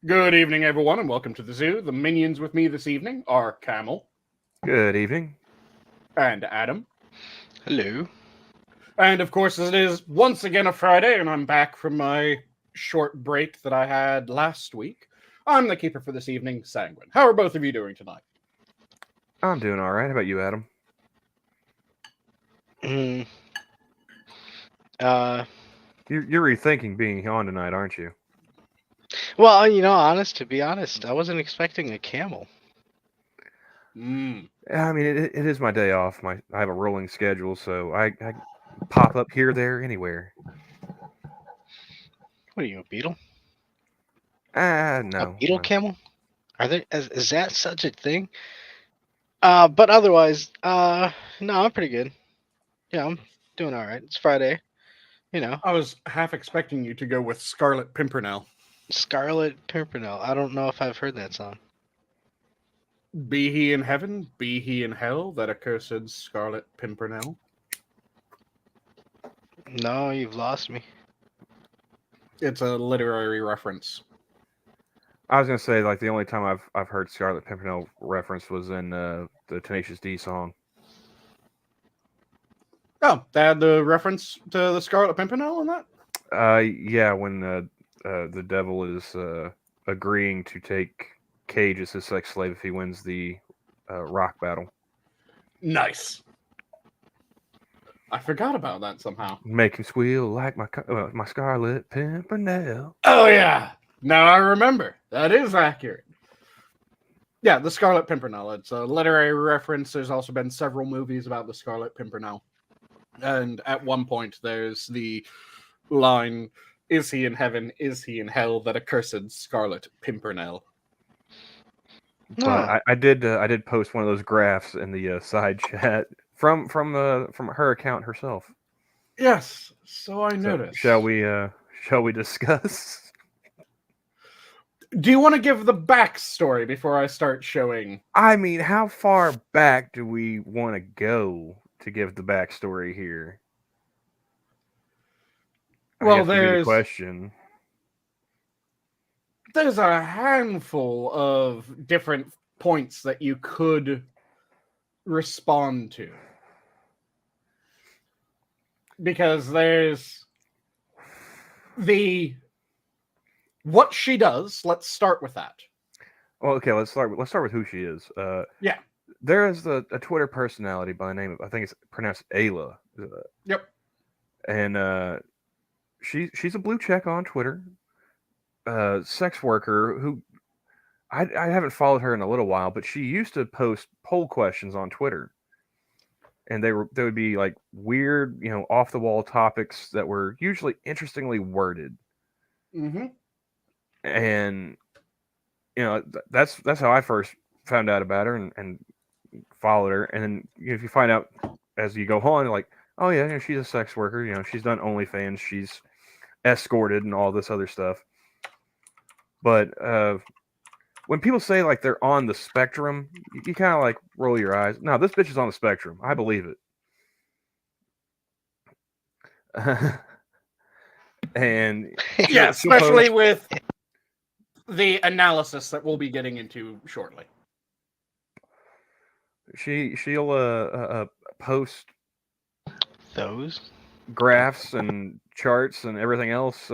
Good evening, everyone, and welcome to the zoo. The minions with me this evening are Camel Good evening. and Adam. Hello. And of course, it is once again a Friday, and I'm back from my short break that I had last week. I'm the keeper for this evening, Sanguine. How are both of you doing tonight? I'm doing all right. How about you, Adam? Mm, uh, You're rethinking being on tonight, aren't you? well, to be honest, I wasn't expecting a camel. I mean, it is my day off. I have a rolling schedule, so I pop up here, there, anywhere. What are you, a beetle? A No. beetle camel? Is that such a thing? But otherwise, no, I'm pretty good. Yeah, I'm doing all right. It's Friday. You know, I was half expecting you to go with Scarlet Pimpernel. Scarlet Pimpernel. I don't know if I've heard that song. Be he in heaven, be he in hell, that accursed Scarlet Pimpernel. No, you've lost me. It's a literary reference. I was gonna say like the only time I've heard Scarlet Pimpernel reference was in the Tenacious D song. Oh, they had the reference to the Scarlet Pimpernel in that? Yeah, when the devil is agreeing to take Cage as his sex slave if he wins the rock battle. Nice. I forgot about that somehow. Make him squeal like my Scarlet Pimpernel. Oh, yeah. Now I remember. That is accurate. Yeah, the Scarlet Pimpernel. It's a literary reference. There's also been several movies about the Scarlet Pimpernel. And at one point, there's the line, "Is he in heaven? Is he in hell? That accursed Scarlet Pimpernel." But I did post one of those graphs in the side chat from her account herself. Yes, so I So noticed. shall we discuss? Do you want to give the backstory before I start showing? I mean, how far back do we want to go to give the backstory here? I Well, guess would be the question. there's a handful of different points that you could respond to. Because there's the what she does. Let's start with that. Well, okay, let's start with who she is. Yeah. There is a Twitter personality by the name of, I think it's pronounced Ayla. Yep. And she's a blue check on Twitter. Sex worker who I haven't followed her in a little while, but she used to post poll questions on Twitter, and they would be like weird, off the wall topics that were usually interestingly worded. Mm-hmm. And that's how I first found out about her and followed her. And then if you find out as you go on, like, oh yeah, she's a sex worker. She's done OnlyFans, she's escorted, and all this other stuff. But when people say like they're on the spectrum, you kind of like roll your eyes. No, this bitch is on the spectrum. I believe it. And yeah, especially with the analysis that we'll be getting into shortly. She'll post those graphs and charts and everything else.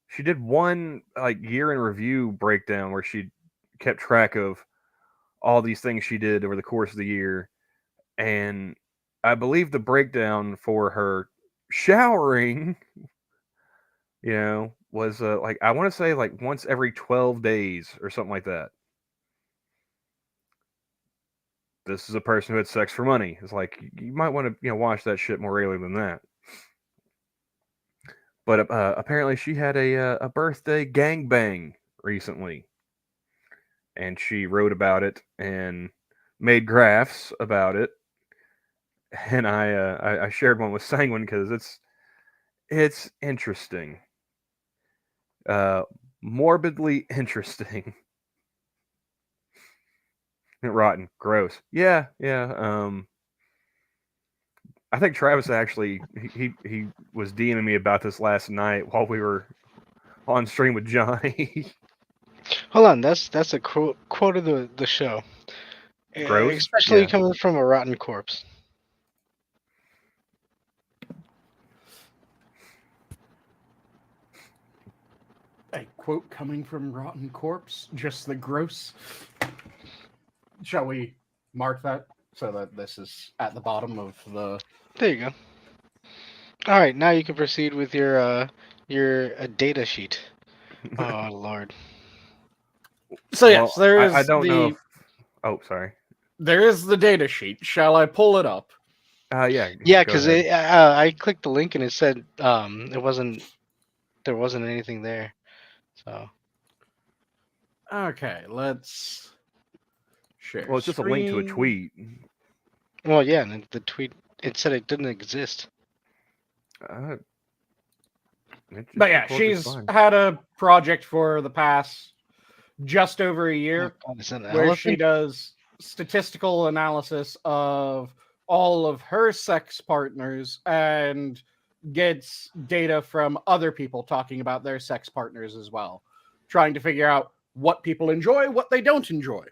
She did one like year in review breakdown where she kept track of all these things she did over the course of the year, and I believe the breakdown for her showering, was like, I want to say like once every 12 days or something like that. This is a person who had sex for money. It's like you might want to watch that shit more regularly than that. But apparently she had a birthday gangbang recently, and she wrote about it and made graphs about it. And I shared one with Sanguine because it's interesting, morbidly interesting. Rotten, gross. Yeah. I think Travis actually he was DMing me about this last night while we were on stream with Johnny. Hold on, that's a quote of the show. Gross? Especially Yeah. coming from a rotten corpse. A quote coming from Rotten Corpse, just the gross. Shall we mark that so that this is at the bottom of the... There you go. All right, now you can proceed with your data sheet. Oh Lord. So yes, Well, there I is don't know the if... Oh, sorry. there is the data sheet. Shall I pull it up? Yeah. Yeah, go because ahead. I clicked the link and it said there wasn't anything there. So Okay, let's share Well, it's just a link to a screen. tweet. well, yeah, and the tweet it said it didn't exist. But yeah, she's had a project for the past just over a Oh, year God, is that an where she elephant? does statistical analysis of all of her sex partners and gets data from other people talking about their sex partners as well, trying to figure out what people enjoy, what they don't enjoy.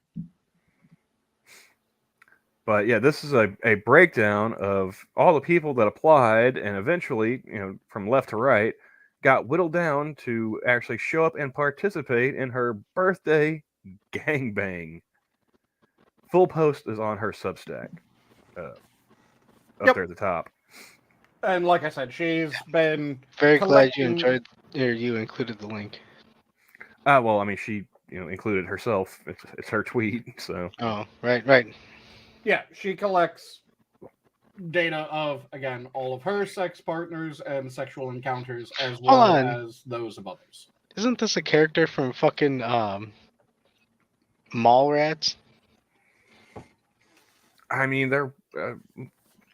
But yeah, this is a breakdown of all the people that applied and eventually, from left to right, got whittled down to actually show up and participate in her birthday gangbang. Full post is on her Substack. Up Yep. there at the top. And like I said, she's been Very glad you collecting... enjoyed or you included the link. Well, I mean, she included herself. It's her tweet, so. Oh, right. Yeah, she collects data of, again, all of her sex partners and sexual encounters as Hold well on. as those of others. Isn't this a character from fucking Mallrats? I mean, there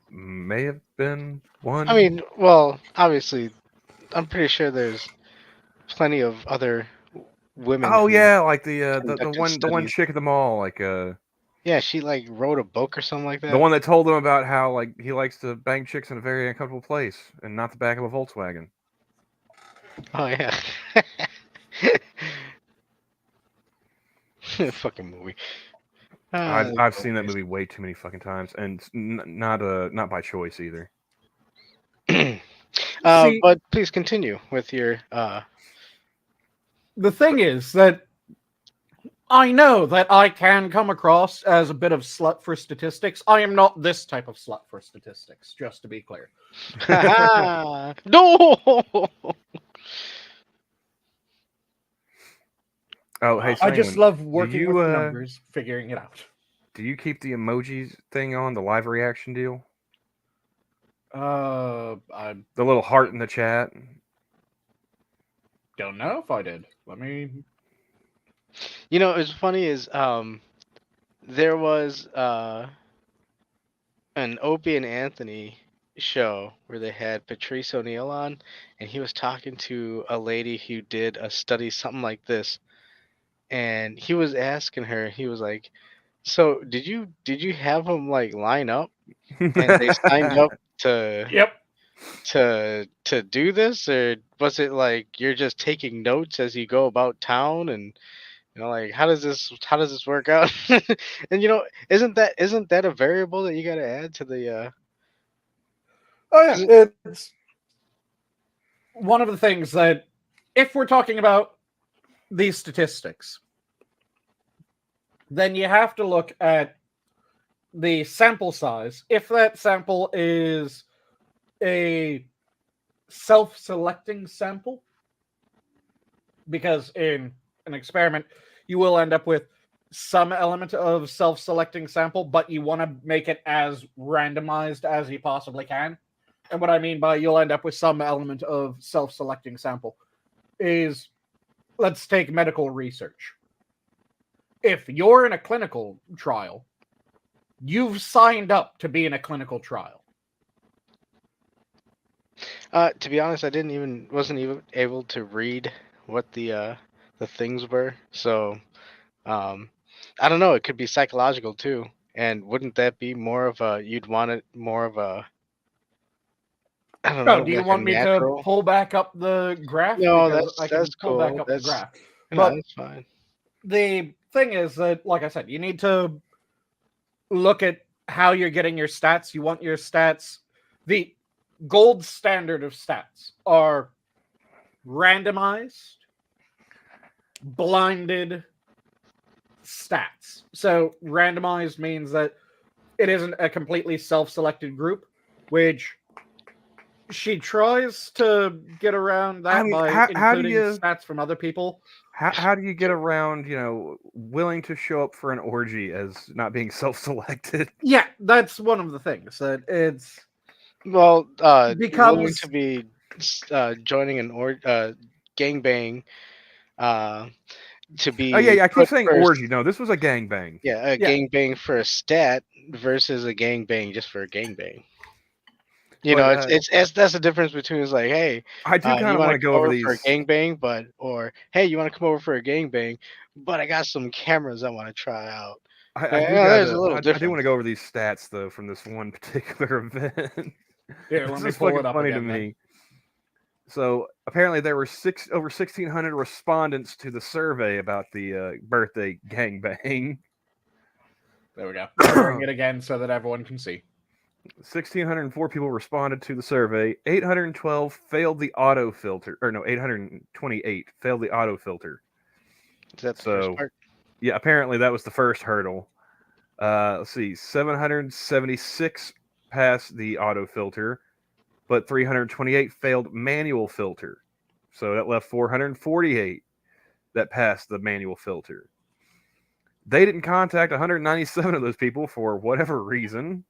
may have been one. I mean, well, obviously, I'm pretty sure there's plenty of other women. Oh who yeah, like the conducted one studies. chick at the mall, like Yeah, she like wrote a book or something like that. the one that told him about how like he likes to bang chicks in a very uncomfortable place and not the back of a Volkswagen. Oh yeah. Fucking movie. I've seen that movie way too many fucking times, and not by choice either. See, but please continue with your. The thing is that I know that I can come across as a bit of slut for statistics. I am not this type of slut for statistics, just to be clear. No. Oh, hey, I just Sanguine, love working you, with numbers, figuring it out. do you keep the emojis thing on the live reaction deal? I The little heart in the chat. don't know if I did. Let me... You know, it's funny is there was an Opie and Anthony show where they had Patrice O'Neill on, and he was talking to a lady who did a study something like this, and he was asking her. He was like, "So did you have them like line up, and they signed up to Yep. to do this, or was it like you're just taking notes as you go about town and?" Like how does this work out? And isn't that a variable that you got to add to the? Oh yeah, it's one of the things that, if we're talking about these statistics, then you have to look at the sample size. If that sample is a self-selecting sample, because in an experiment, you will end up with some element of self-selecting sample, but you want to make it as randomized as you possibly can. And what I mean by you'll end up with some element of self-selecting sample is, let's take medical research. If you're in a clinical trial, you've signed up to be in a clinical trial. To be honest, I wasn't even able to read what the things were. So, I don't know. It could be psychological too. And wouldn't that be more of a? You'd want it more of a. I don't know. Do you like want a me natural? to pull back up the graph? No, Because I can that's pull cool. back up the That's graph. no, But that's fine. the thing is that, like I said, you need to look at how you're getting your stats. You want your stats. The gold standard of stats are randomized, blinded stats. So randomized means that it isn't a completely self-selected group, which she tries to get around that I mean, by how do including you stats from other people. how do you get around, willing to show up for an orgy as not being self-selected? Yeah, that's one of the things that it's Well, willing becomes. to be joining an gangbang to Oh yeah, be yeah, I keep put saying first. orgy. No, this was a gangbang. Yeah, a Yeah. gangbang for a stat versus a gangbang just for a gangbang. But That's the difference between it's like, hey, I do kind you of want want to to go come over over for a these. gangbang, or hey, you want to come over for a gangbang, but I got some cameras I want to try out. I do Yeah, there's a little I do want difference. to go over these stats though from this one particular event. Here, This let me is pull fucking it up funny to again. Then. me. So apparently there were over 1,600 respondents to the survey about the birthday gangbang. There we go. Covering it again so that everyone can see. 1,604 people responded to the survey. 812 failed the auto filter, or no, 828 failed the auto filter. Is that the first So part? yeah, apparently that was the first hurdle. Let's see, 776 passed the auto filter, but 328 failed manual filter. So that left 448 that passed the manual filter. They didn't contact 197 of those people for whatever reason,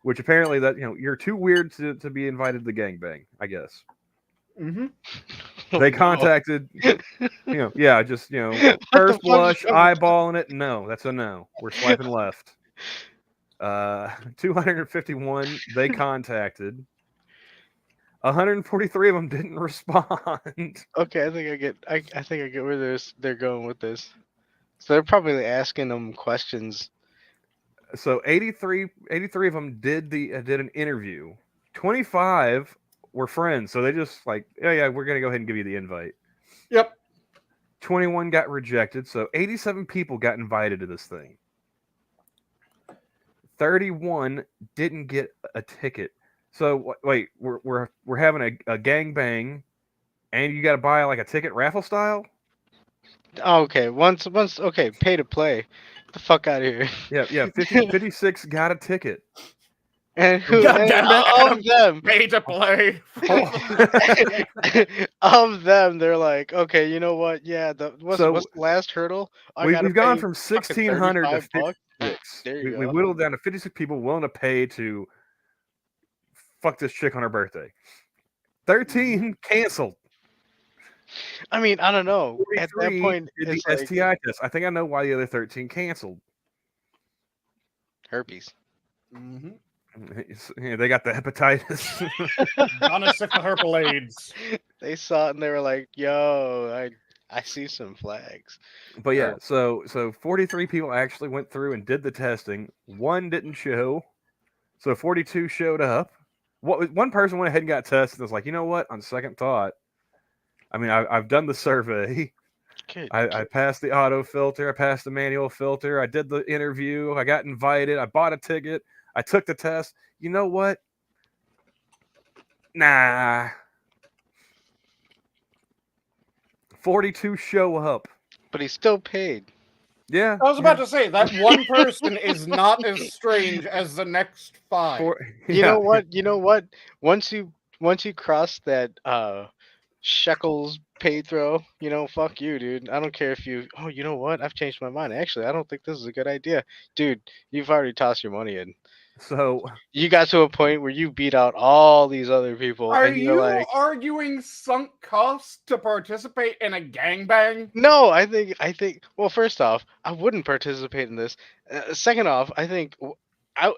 which apparently that you're too weird to be invited to the gangbang, I guess. Mm-hmm. Oh, They no. contacted, yeah, just What first the fuck is blush, wrong with eyeballing it. No, that's a no. We're swiping left. 251 they contacted. 143 of them didn't respond. Okay, I think I get where they're going with this. So they're probably asking them questions. So 83 of them did an interview. 25 were friends, so they just like, yeah, we're gonna go ahead and give you the invite. Yep. 21 got rejected, so 87 people got invited to this thing. 31 didn't get a ticket. So wait, we're having a gangbang, and you got to buy like a ticket raffle style. Oh, okay, once okay, pay to play. Get the fuck out of here. Yeah. 56 got a ticket. And God damn it, of them, pay to play. of them, they're like, okay, you know what? Yeah, what's So the last hurdle? I gotta we've gone pay from fucking 1,600 to 35 bucks. 56. There you We go. whittled down to 56 people willing to pay to fuck this chick on her birthday. 13 canceled. I mean, I don't know. At that 43 point, did the it's like STI test. I think I know why the other 13 canceled. herpes. Mm-hmm. They got the hepatitis. Gonna sick the herpal AIDS. They saw it and they were like, "Yo, I see some flags." But yeah, so 43 people actually went through and did the testing. One didn't show, so 42 showed up. One person went ahead and got tested. And was like, you know what? On second thought, I mean, I've done the survey. Good. I passed the auto filter. I passed the manual filter. I did the interview. I got invited. I bought a ticket. I took the test. You know what? Nah. 42 show up. But he still paid. Yeah. I was about to say that one person is not as strange as the next five. You know what? You know what? Once you cross that shekels pay throw, fuck you, dude. I don't care if you. Oh, you know what? I've changed my mind. Actually, I don't think this is a good idea, dude. You've already tossed your money in. So You got to a point where you beat out all these other people, Are and you're you like, arguing sunk costs to participate in a gangbang? no. I think. Well, first off, I wouldn't participate in this. Second off, I think. I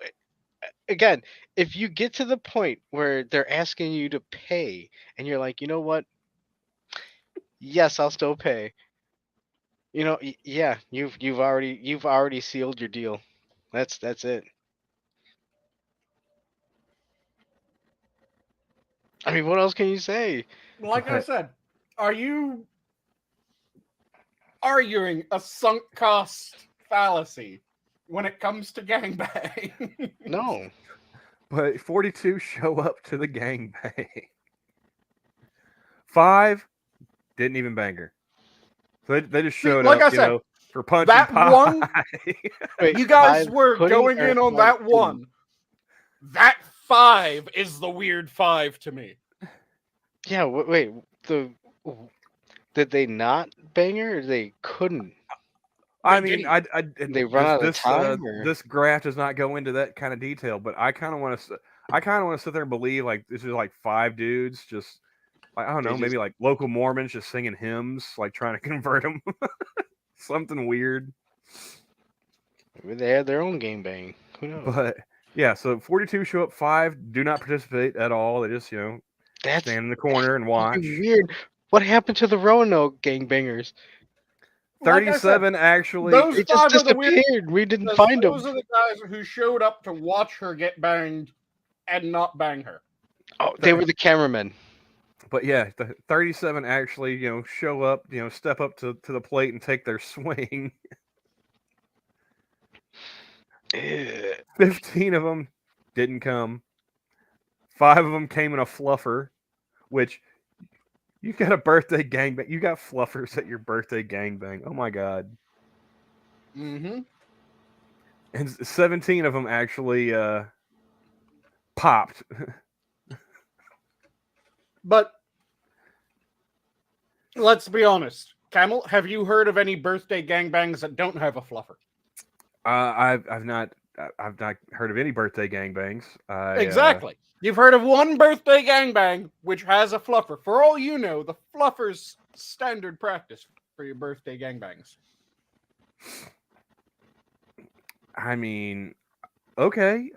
again, if you get to the point where they're asking you to pay, and you're like, you know what? Yes, I'll still pay. Yeah, you've already sealed your deal. That's it. I mean, what else can you say? Like I said, are you arguing a sunk cost fallacy when it comes to gangbang. No. But 42 show up to the gangbang. 5 didn't even bang her. So they just showed like up, I said, for punch that and pie. one- Wait, You guys 5 were pudding going or in on 5 that pudding? one. That 5 is the weird 5 to me. Yeah, wait. Did they not bang her, or they couldn't? I They mean, didn't. They run out of this time, or? this graph does not go into that kind of detail, but I kind of want to sit there and believe like this is like 5 dudes just like I don't They know, maybe just- like local Mormons just singing hymns, like trying to convert them. Something weird. Maybe they had their own gangbang. Who knows? But yeah, so 42 show up, 5 do not participate at all. They just, That's stand in the corner and watch. fucking weird. What happened to the Roanoke gangbangers? Like I said, 37 actually. those They just 5 are the weird. disappeared. We didn't Because find them. those are the guys who showed up to watch her get banged and not bang her. Oh, they were the cameramen. But yeah, the 37 actually, show up, step up to the plate and take their swing. Ew. 15 of them didn't come. 5 of them came in a fluffer, which you got a birthday gangbang. You got fluffers at your birthday gangbang. Oh my god. Mm-hmm. And 17 of them actually popped. But let's be honest. Camel, have you heard of any birthday gangbangs that don't have a fluffer? I've not heard of any birthday gangbangs. Exactly. You've heard of one birthday gangbang which has a fluffer. For all you know, the fluffer's standard practice for your birthday gangbangs. I mean, okay.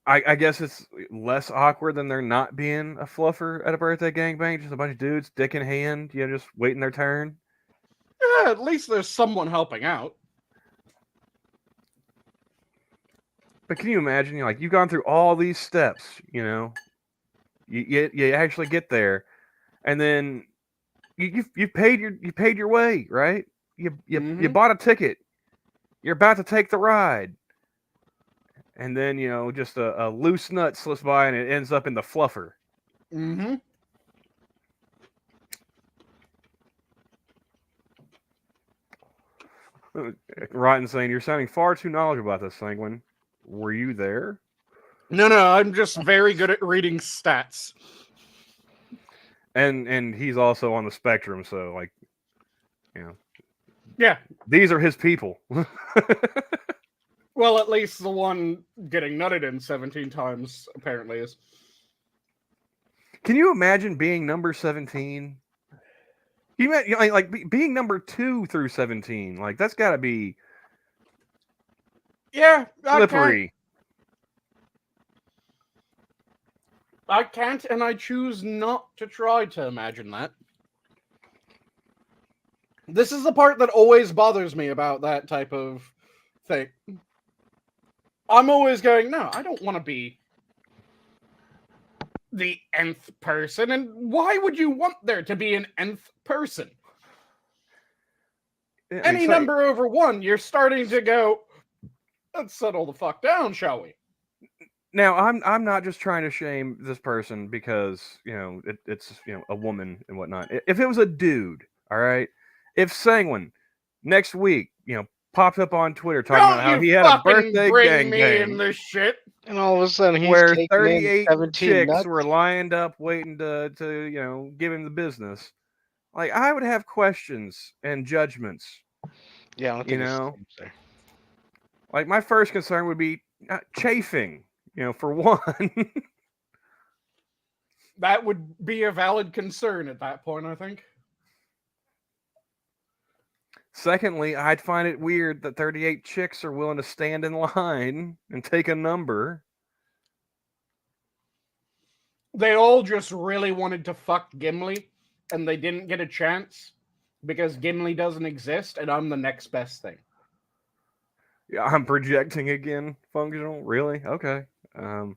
I guess it's less awkward than there not being a fluffer at a birthday gangbang. Just a bunch of dudes, dick in hand, just waiting their turn. Yeah, at least there's someone helping out. But can you imagine? You've gone through all these steps. You actually get there, and then you paid your way, right? You bought a ticket. You're about to take the ride, and then just a loose nut slips by and it ends up in the fluffer. Mm-hmm. Rotten saying you're sounding far too knowledgeable about this, Sanguine. Were you there? No, I'm just very good at reading stats. And he's also on the spectrum, so Yeah. These are his people. Well, at least the one getting nutted in 17 times apparently is. Can you imagine being number 17? Being number 2 through 17. That's got to be Yeah, slippery. I can't, and I choose not to try to imagine that. This is the part that always bothers me about that type of thing. I'm always going, no, I don't want to be the nth person, and why would you want there to be an nth person? Any number over 1, you're starting to go, let's settle the fuck down, shall we? Now, I'm not just trying to shame this person because it's a woman and whatnot. If it was a dude, all right. If Sanguine next week popped up on Twitter talking about how he had a birthday gangbang in this shit, and all of a sudden he's where taking 38 in 17 chicks nuts. were lined up waiting to give him the business, I would have questions and judgments. Yeah, I don't think it's the same, sir. My first concern would be chafing. For one. That would be a valid concern at that point, I think. Secondly, I'd find it weird that 38 chicks are willing to stand in line and take a number. They all just really wanted to fuck Gimli, and they didn't get a chance because Gimli doesn't exist, and I'm the next best thing. Yeah, I'm projecting again. Functional? Really? Okay. Like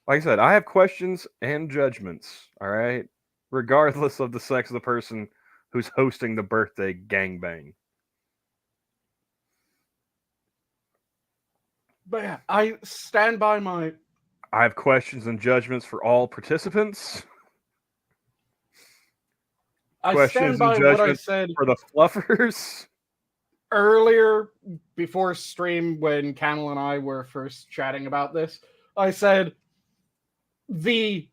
I said, I have questions and judgments. All right. regardless of the sex of the person who's hosting the birthday gangbang. But yeah, I stand by my. I have questions and judgments for all participants. I Questions stand and by what I judgments said for the fluffers. earlier before stream when Camel and I were first chatting about this. I said the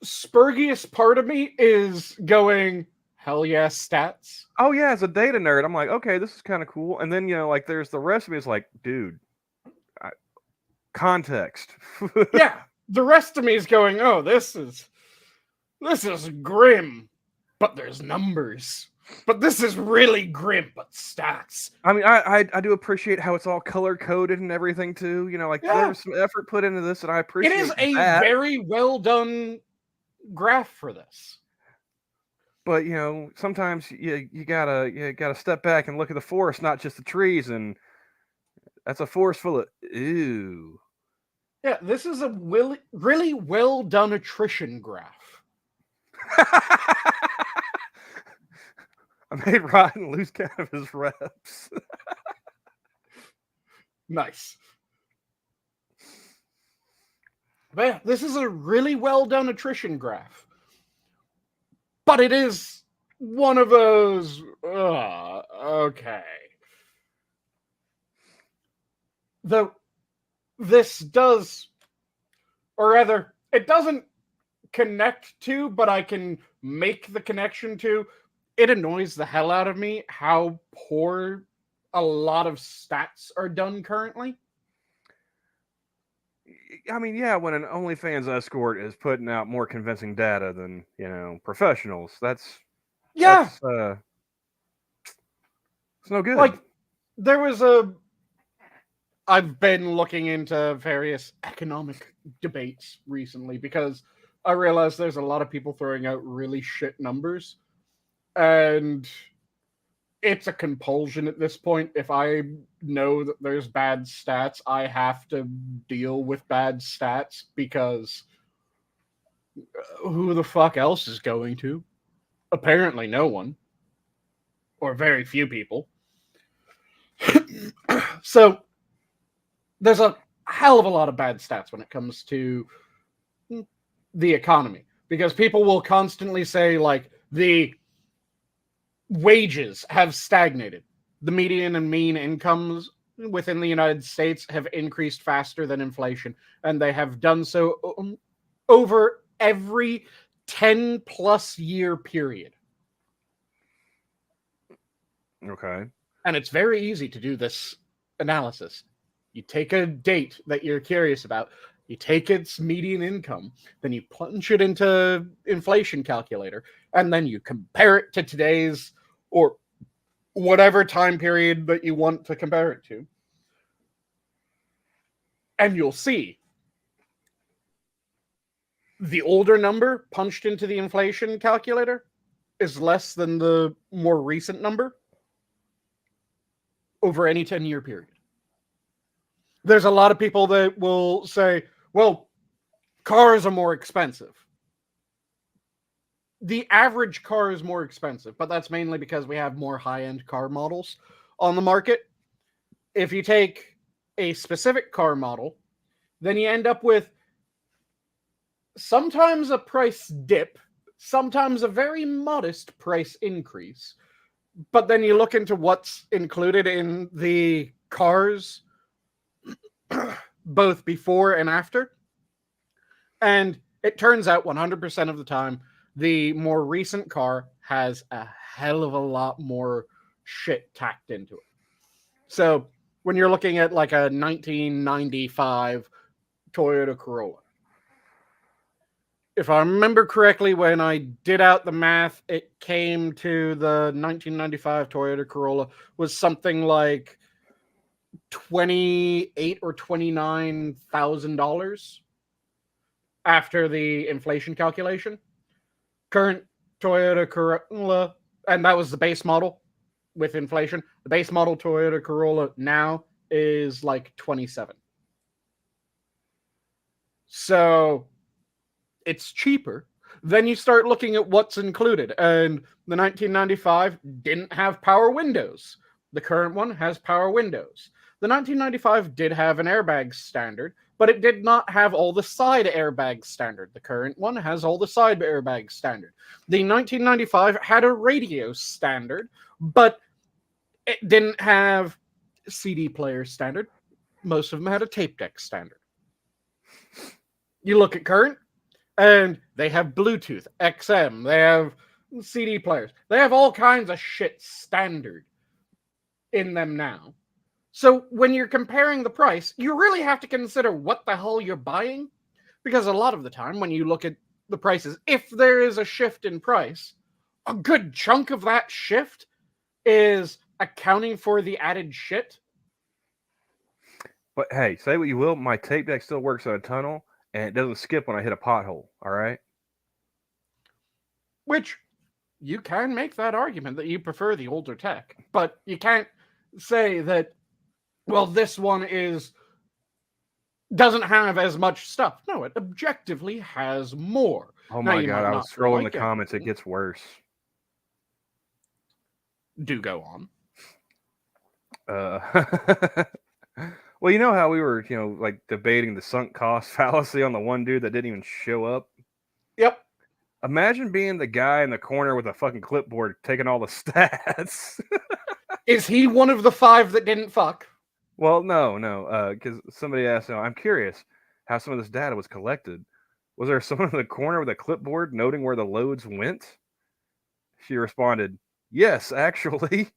spurgiest part of me is going, hell yeah, stats. Oh yeah, as a data nerd, I'm like, okay, this is kind of cool. And then like there's the rest of me is like, dude, context. Yeah, the rest of me is going, oh, this is grim, but there's numbers. But this is really grim, but stats. I mean, I do appreciate how it's all color coded and everything too. Like there's some effort put into this, and I appreciate it is a that. very well done graph for this. But sometimes you gotta step back and look at the forest, not just the trees, and that's a forest full of ew. Yeah, this is a really well done attrition graph. I made Ryan lose count of his reps. Nice. But yeah, this is a really well done attrition graph. But it is one of those, okay. Though this does, or rather, it doesn't connect to, but I can make the connection to. It annoys the hell out of me how poor a lot of stats are done currently. I mean, yeah, when an OnlyFans escort is putting out more convincing data than professionals, it's no good. Like, I've been looking into various economic debates recently because I realized there's a lot of people throwing out really shit numbers. And it's a compulsion at this point. If I know that there's bad stats, I have to deal with bad stats because who the fuck else is going to? Apparently no one. Or very few people. So there's a hell of a lot of bad stats when it comes to the economy. Because people will constantly say, like, the wages have stagnated. The median and mean incomes within the United States have increased faster than inflation, and they have done so over every 10 plus year period. Okay. And it's very easy to do this analysis. You take a date that you're curious about, you take its median income, then you plunge it into inflation calculator, and then you compare it to today's or whatever time period that you want to compare it to. And you'll see the older number punched into the inflation calculator is less than the more recent number over any 10-year period. There's a lot of people that will say, well, cars are more expensive. The average car is more expensive, but that's mainly because we have more high-end car models on the market. If you take a specific car model, then you end up with sometimes a price dip, sometimes a very modest price increase. But then you look into what's included in the cars, both before and after. And it turns out 100% of the time, the more recent car has a hell of a lot more shit tacked into it. So when you're looking at like a 1995 Toyota Corolla, if I remember correctly, when I did out the math, it came to the 1995 Toyota Corolla was something like $28,000 or $29,000 after the inflation calculation. Current Toyota Corolla, and that was the base model with inflation. The base model Toyota Corolla now is like 27. So it's cheaper, Then you start looking at what's included, and the 1995 didn't have power windows. The current one has power windows. The 1995 did have an airbag standard, but it did not have all the side airbags standard. The current one has all the side airbags standard. The 1995 had a radio standard, but it didn't have CD player standard. Most of them had a tape deck standard. You look at current, and they have Bluetooth, XM, they have CD players. They have all kinds of shit standard in them now. So when you're comparing the price, you really have to consider what the hell you're buying. Because a lot of the time, when you look at the prices, if there is a shift in price, a good chunk of that shift is accounting for the added shit. But hey, say what you will, my tape deck still works on a tunnel, and it doesn't skip when I hit a pothole, all right? Which, you can make that argument that you prefer the older tech. But you can't say that, well, this one doesn't have as much stuff. No, it objectively has more. Oh Now, my you god, might I not was scrolling like the comments, it everything. gets worse. Do go on. Well, you know how we were, like debating the sunk cost fallacy on the one dude that didn't even show up? Yep. Imagine being the guy in the corner with a fucking clipboard taking all the stats. Is he one of the 5 that didn't fuck? Well, no, because somebody asked, I'm curious how some of this data was collected. Was there someone in the corner with a clipboard noting where the loads went? She responded, yes, actually.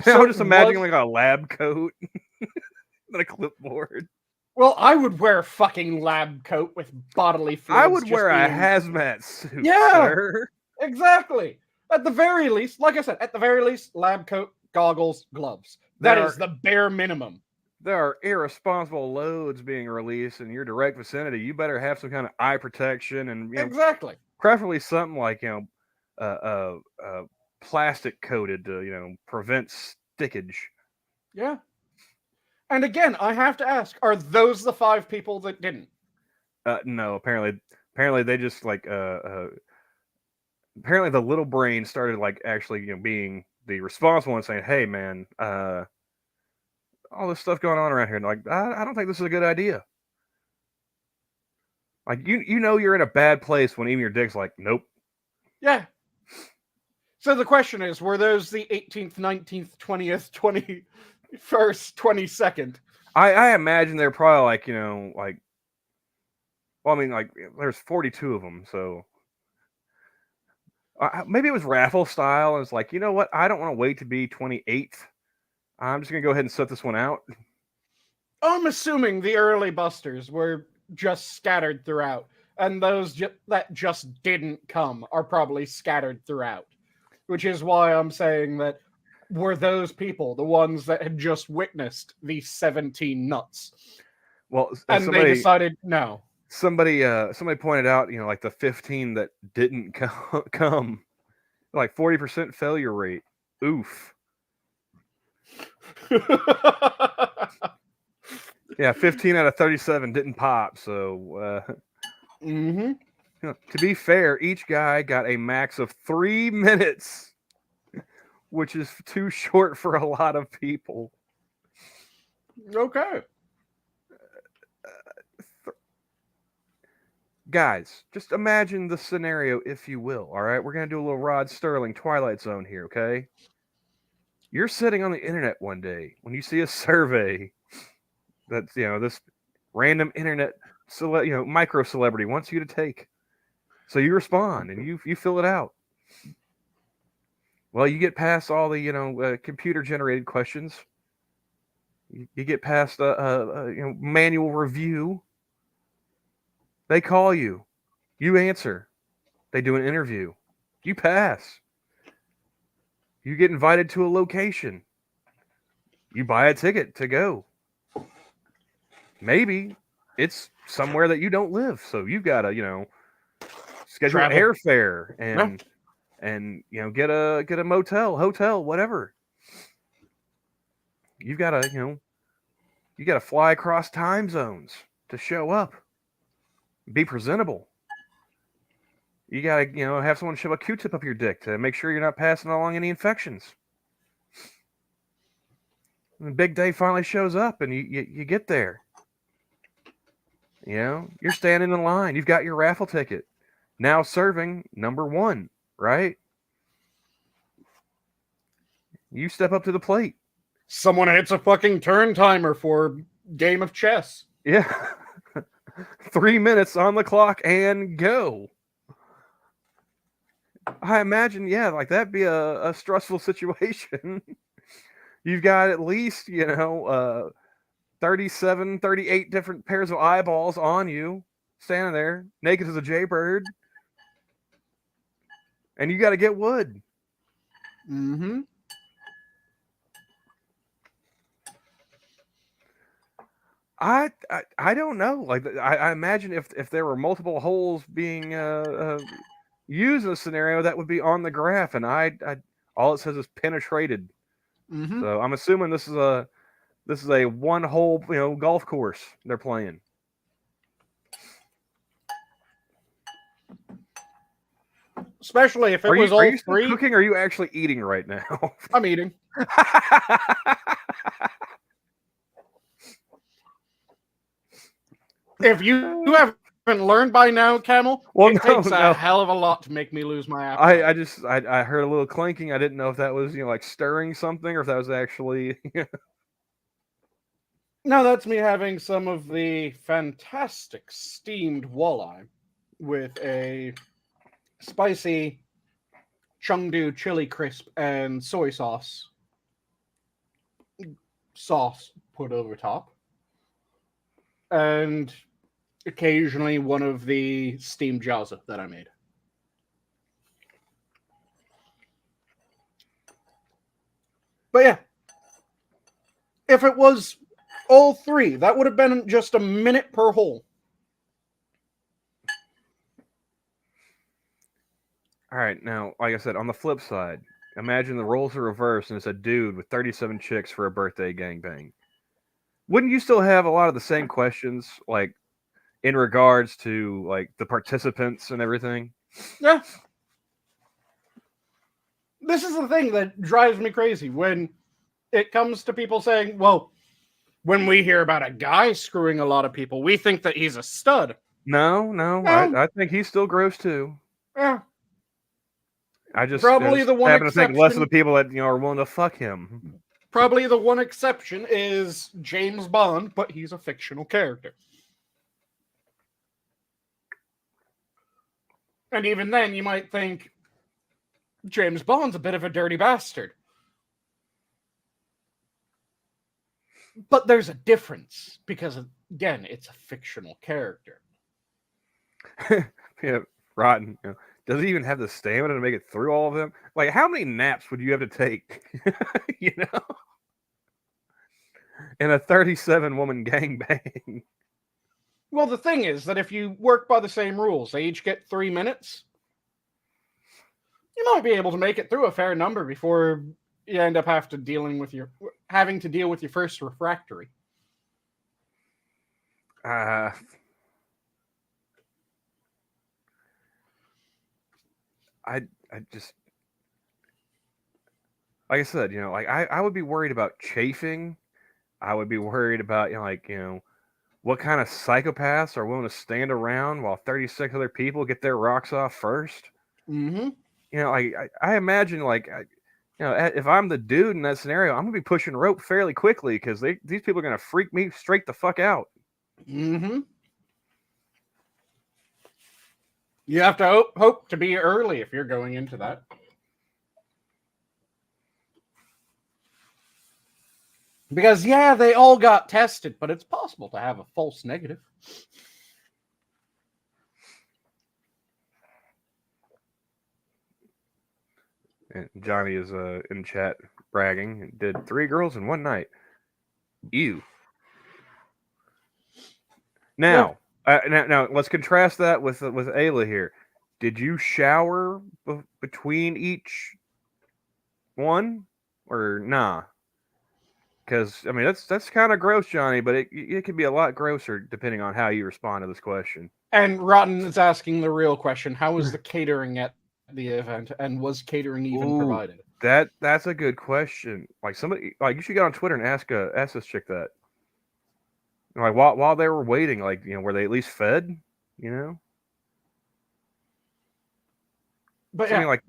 So I'm just imagining like a lab coat and a clipboard. Well, I would wear a fucking lab coat with bodily fluids. I would wear a hazmat suit, sir. Exactly. At the very least, like I said, at the very least, lab coat, goggles, gloves. That is the bare minimum. There are irresponsible loads being released in your direct vicinity. You better have some kind of eye protection and exactly, preferably something like plastic coated to prevent stickage. Yeah. And again, I have to ask: are those the 5 people that didn't? No, apparently they just like apparently the little brain started like actually being the responsible and saying, hey man, all this stuff going on around here, and like I don't think this is a good idea. Like you're in a bad place when even your dick's like, nope. Yeah. So the question is, were those the 18th, 19th, 20th, 21st, 22nd? I imagine they're probably like, well, I mean, like, there's 42 of them, so maybe it was raffle style, and it's like, you know what, I don't want to wait to be 28th. I'm just going to go ahead and set this one out. I'm assuming the early busters were just scattered throughout, and those that just didn't come are probably scattered throughout, which is why I'm saying that were those people the ones that had just witnessed these 17 nuts? Well, and they decided no. Somebody pointed out, like the 15 that didn't come, like 40% failure rate. Oof. Yeah, 15 out of 37 didn't pop. So, to be fair, each guy got a max of 3 minutes, which is too short for a lot of people. Okay. Guys, just imagine the scenario, if you will. All right, we're going to do a little Rod Sterling Twilight Zone here, okay? You're sitting on the internet one day when you see a survey that, this random internet, micro celebrity wants you to take. So you respond and you fill it out. Well, you get past all the, computer generated questions. You get past manual review. They call you. You answer. They do an interview. You pass. You get invited to a location. You buy a ticket to go. Maybe it's somewhere that you don't live, so you've got to, schedule an airfare and get a motel, hotel, whatever. You've got to, you got to fly across time zones to show up. Be presentable. You gotta, have someone shove a Q-tip up your dick to make sure you're not passing along any infections. And the big day finally shows up, and you get there. You're standing in line. You've got your raffle ticket. Now serving number 1, right? You step up to the plate. Someone hits a fucking turn timer for game of chess. Yeah. 3 minutes on the clock and go. I imagine, like that'd be a stressful situation. You've got at least, 37, 38 different pairs of eyeballs on you, standing there, naked as a jaybird. And you got to get wood. Mm-hmm. I don't know. Like I imagine if there were multiple holes being used in a scenario, that would be on the graph, and I all it says is penetrated. Mm-hmm. So I'm assuming this is a 1-hole golf course they're playing. Especially if it was all are you still three. cooking, or are you actually eating right now? I'm eating. If you haven't learned by now, Camel, it takes a hell of a lot to make me lose my appetite. I heard a little clinking. I didn't know if that was like stirring something, or if that was actually. No, that's me having some of the fantastic steamed walleye with a spicy Chengdu chili crisp and soy sauce put over top, and occasionally one of the steamed jiaozi that I made. But yeah, if it was all three, that would have been just a minute per hole. All right, now, like I said, on the flip side, imagine the roles are reversed and it's a dude with 37 chicks for a birthday gangbang. Wouldn't you still have a lot of the same questions, like in regards to like the participants and everything? Yeah. This is the thing that drives me crazy when it comes to people saying, well, when we hear about a guy screwing a lot of people, we think that he's a stud. No. I think he's still gross too. Yeah. I just probably the one happen to think less of exception- the people that are willing to fuck him. Probably the one exception is James Bond, but he's a fictional character. And even then, you might think James Bond's a bit of a dirty bastard. But there's a difference, because, again, it's a fictional character. Yeah, rotten. Does he even have the stamina to make it through all of them? Like, how many naps would you have to take? In a 37-woman gangbang. Well, the thing is that if you work by the same rules, they each get 3 minutes, you might be able to make it through a fair number before you end up having to deal with your first refractory. I just, like I said, I would be worried about chafing. I would be worried about, what kind of psychopaths are willing to stand around while 36 other people get their rocks off first. Mm-hmm. I imagine, if I'm the dude in that scenario, I'm going to be pushing rope fairly quickly because these people are going to freak me straight the fuck out. Mm-hmm. You have to hope to be early if you're going into that. Because, yeah, they all got tested, but it's possible to have a false negative. And Johnny is in chat bragging. Did 3 girls in one night. Ew. Now, now let's contrast that with Ayla here. Did you shower between each one, or nah? Because I mean that's kind of gross, Johnny. But it can be a lot grosser depending on how you respond to this question. And Rotten is asking the real question: how was the catering at the event, and was catering even Ooh, provided? that's a good question. Like somebody, like you should get on Twitter and ask this chick that. Like while they were waiting, like were they at least fed? You know, But so, I mean, yeah, like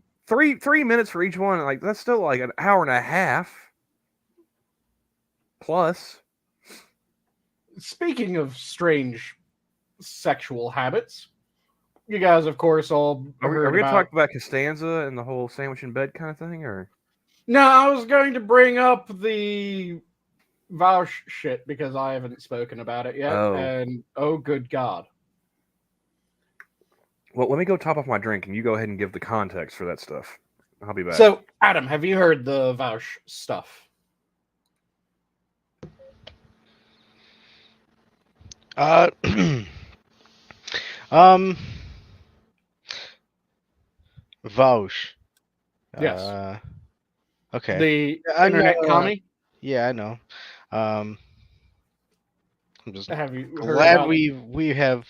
3 minutes for each one. Like that's still like an hour and a half plus. speaking of strange sexual habits, you guys, of course, all Are we heard gonna about. talk about Costanza and the whole sandwich in bed kind of thing, or? No, I was going to bring up the Vouch shit because I haven't spoken about it yet, Oh, and oh, good God. well, let me go top off my drink, and you go ahead and give the context for that stuff. I'll be back. So, Adam, have you heard the Vouch stuff? Um, Vouch. Yes. Okay. The Yeah, I know. internet commie? Yeah, I know. I'm just Have you heard glad about we have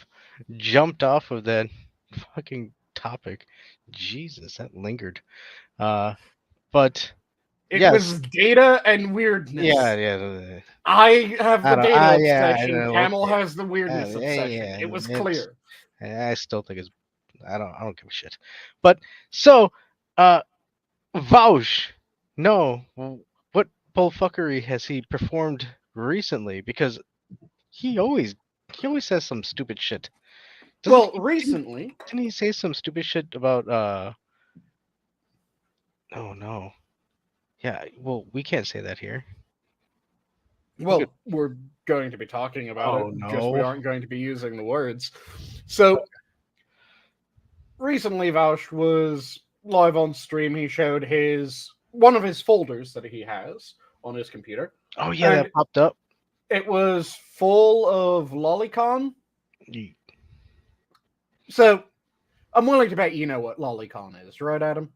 jumped off of that fucking topic. Jesus, that lingered. But it? yes, Was data and weirdness. yeah. I have the I don't. data Yeah, I obsession. know. Camel Okay. has the weirdness obsession. Yeah, It was it's. clear. I still think it's. I don't give a shit. But so, Vouch. No, what bullfuckery has he performed recently? Because he always says some stupid shit. Well, Didn't, recently, didn't he say some stupid shit about oh no. Yeah, well, we can't say that here. well, we're going to be talking about it, Oh just we no. aren't going to be using the words. So, recently, Vaush was live on stream. He showed one of his folders that he has on his computer, Oh yeah, and that popped up. it was full of lolicon. Ye- So, I'm willing to bet you know what lolicon is, right, Adam?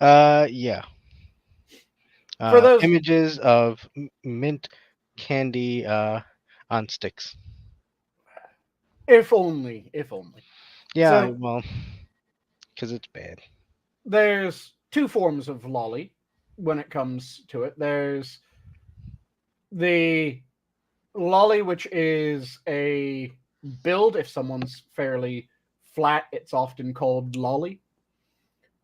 Yeah. For those, Images of mint candy on sticks. if only, if only. Yeah, So, well, because it's bad. there's two forms of lolly when it comes to it. There's the lolly, which is a build. If someone's fairly flat, it's often called lolly.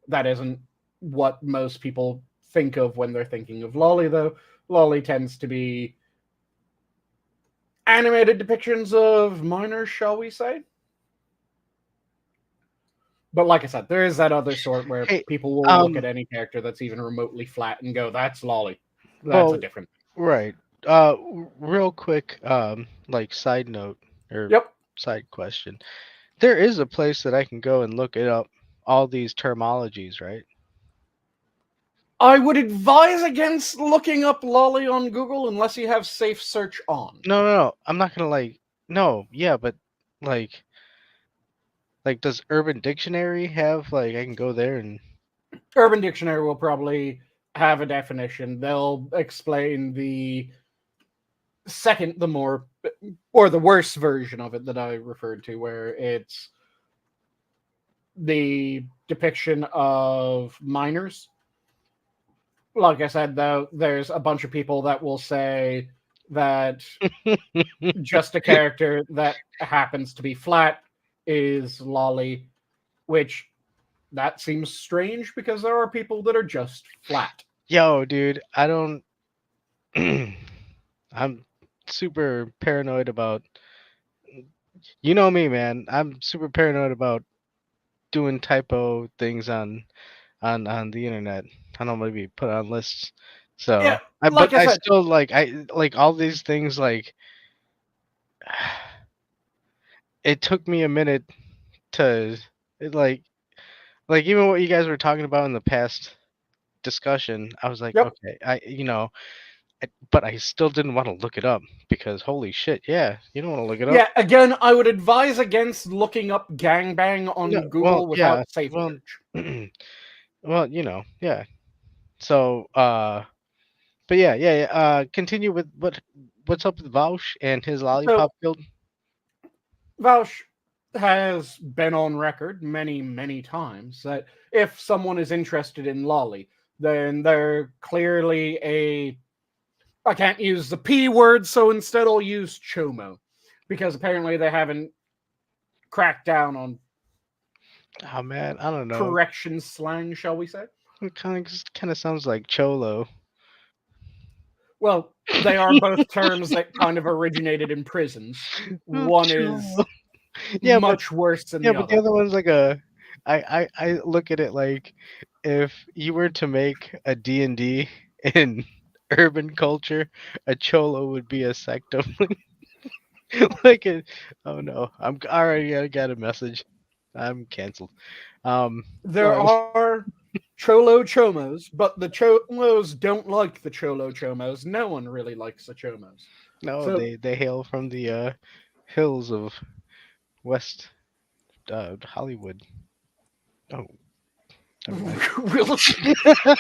That isn't what most people think of when they're thinking of lolly, though. Lolly tends to be animated depictions of minors, shall we say? But like I said, there is that other sort where Hey, people will look at any character that's even remotely flat and go, "That's lolly." That's a well, different. right. Real quick, like side note or Yep. side question. There is a place that I can go and look it up, all these terminologies, right? I would advise against looking up lolly on Google unless you have safe search on. No. I'm not gonna like. No, yeah, but like, does Urban Dictionary have like I can go there and Urban Dictionary will probably have a definition. They'll explain the the more or the worse version of it that I referred to, where it's the depiction of minors. Like I said, though, there's a bunch of people that will say that just a character that happens to be flat is lolly, which that seems strange because there are people that are just flat. Yo, dude, I don't. I'm super paranoid about. You know me, man. I'm super paranoid about doing typo things on the internet. I don't maybe put on lists. So, Yeah, like but I I said, still I like all these things. Like, it took me a minute to it, like even what you guys were talking about in the past discussion. I was like, yep. okay, but I still didn't want to look it up because holy shit, yeah, you don't want to look it up. Yeah, again, I would advise against looking up gangbang No, on well, Google yeah, without safe well, search. well, yeah. So, but yeah. Continue with what's up with Vaush and his So, lollipop build. Vaush, has been on record many, many times that if someone is interested in lolly, then they're clearly a. I can't use the P word, so instead I'll use chomo, because apparently they haven't cracked down on Oh man, I don't know. correction slang, shall we say? It kind of sounds like cholo. Well, they are both terms that kind of originated in prisons. Oh, One cholo. is Yeah, much worse than yeah, the but the other. other one's like a. I look at it like if you were to make a D&D in urban culture, a cholo would be a sectopling. like a, oh no, I'm already I got a message. I'm canceled. There are cholo chomos, but the cholos don't like the cholo chomos. No one really likes the chomos. no, So they hail from the hills of West Hollywood. Oh, never mind. Will,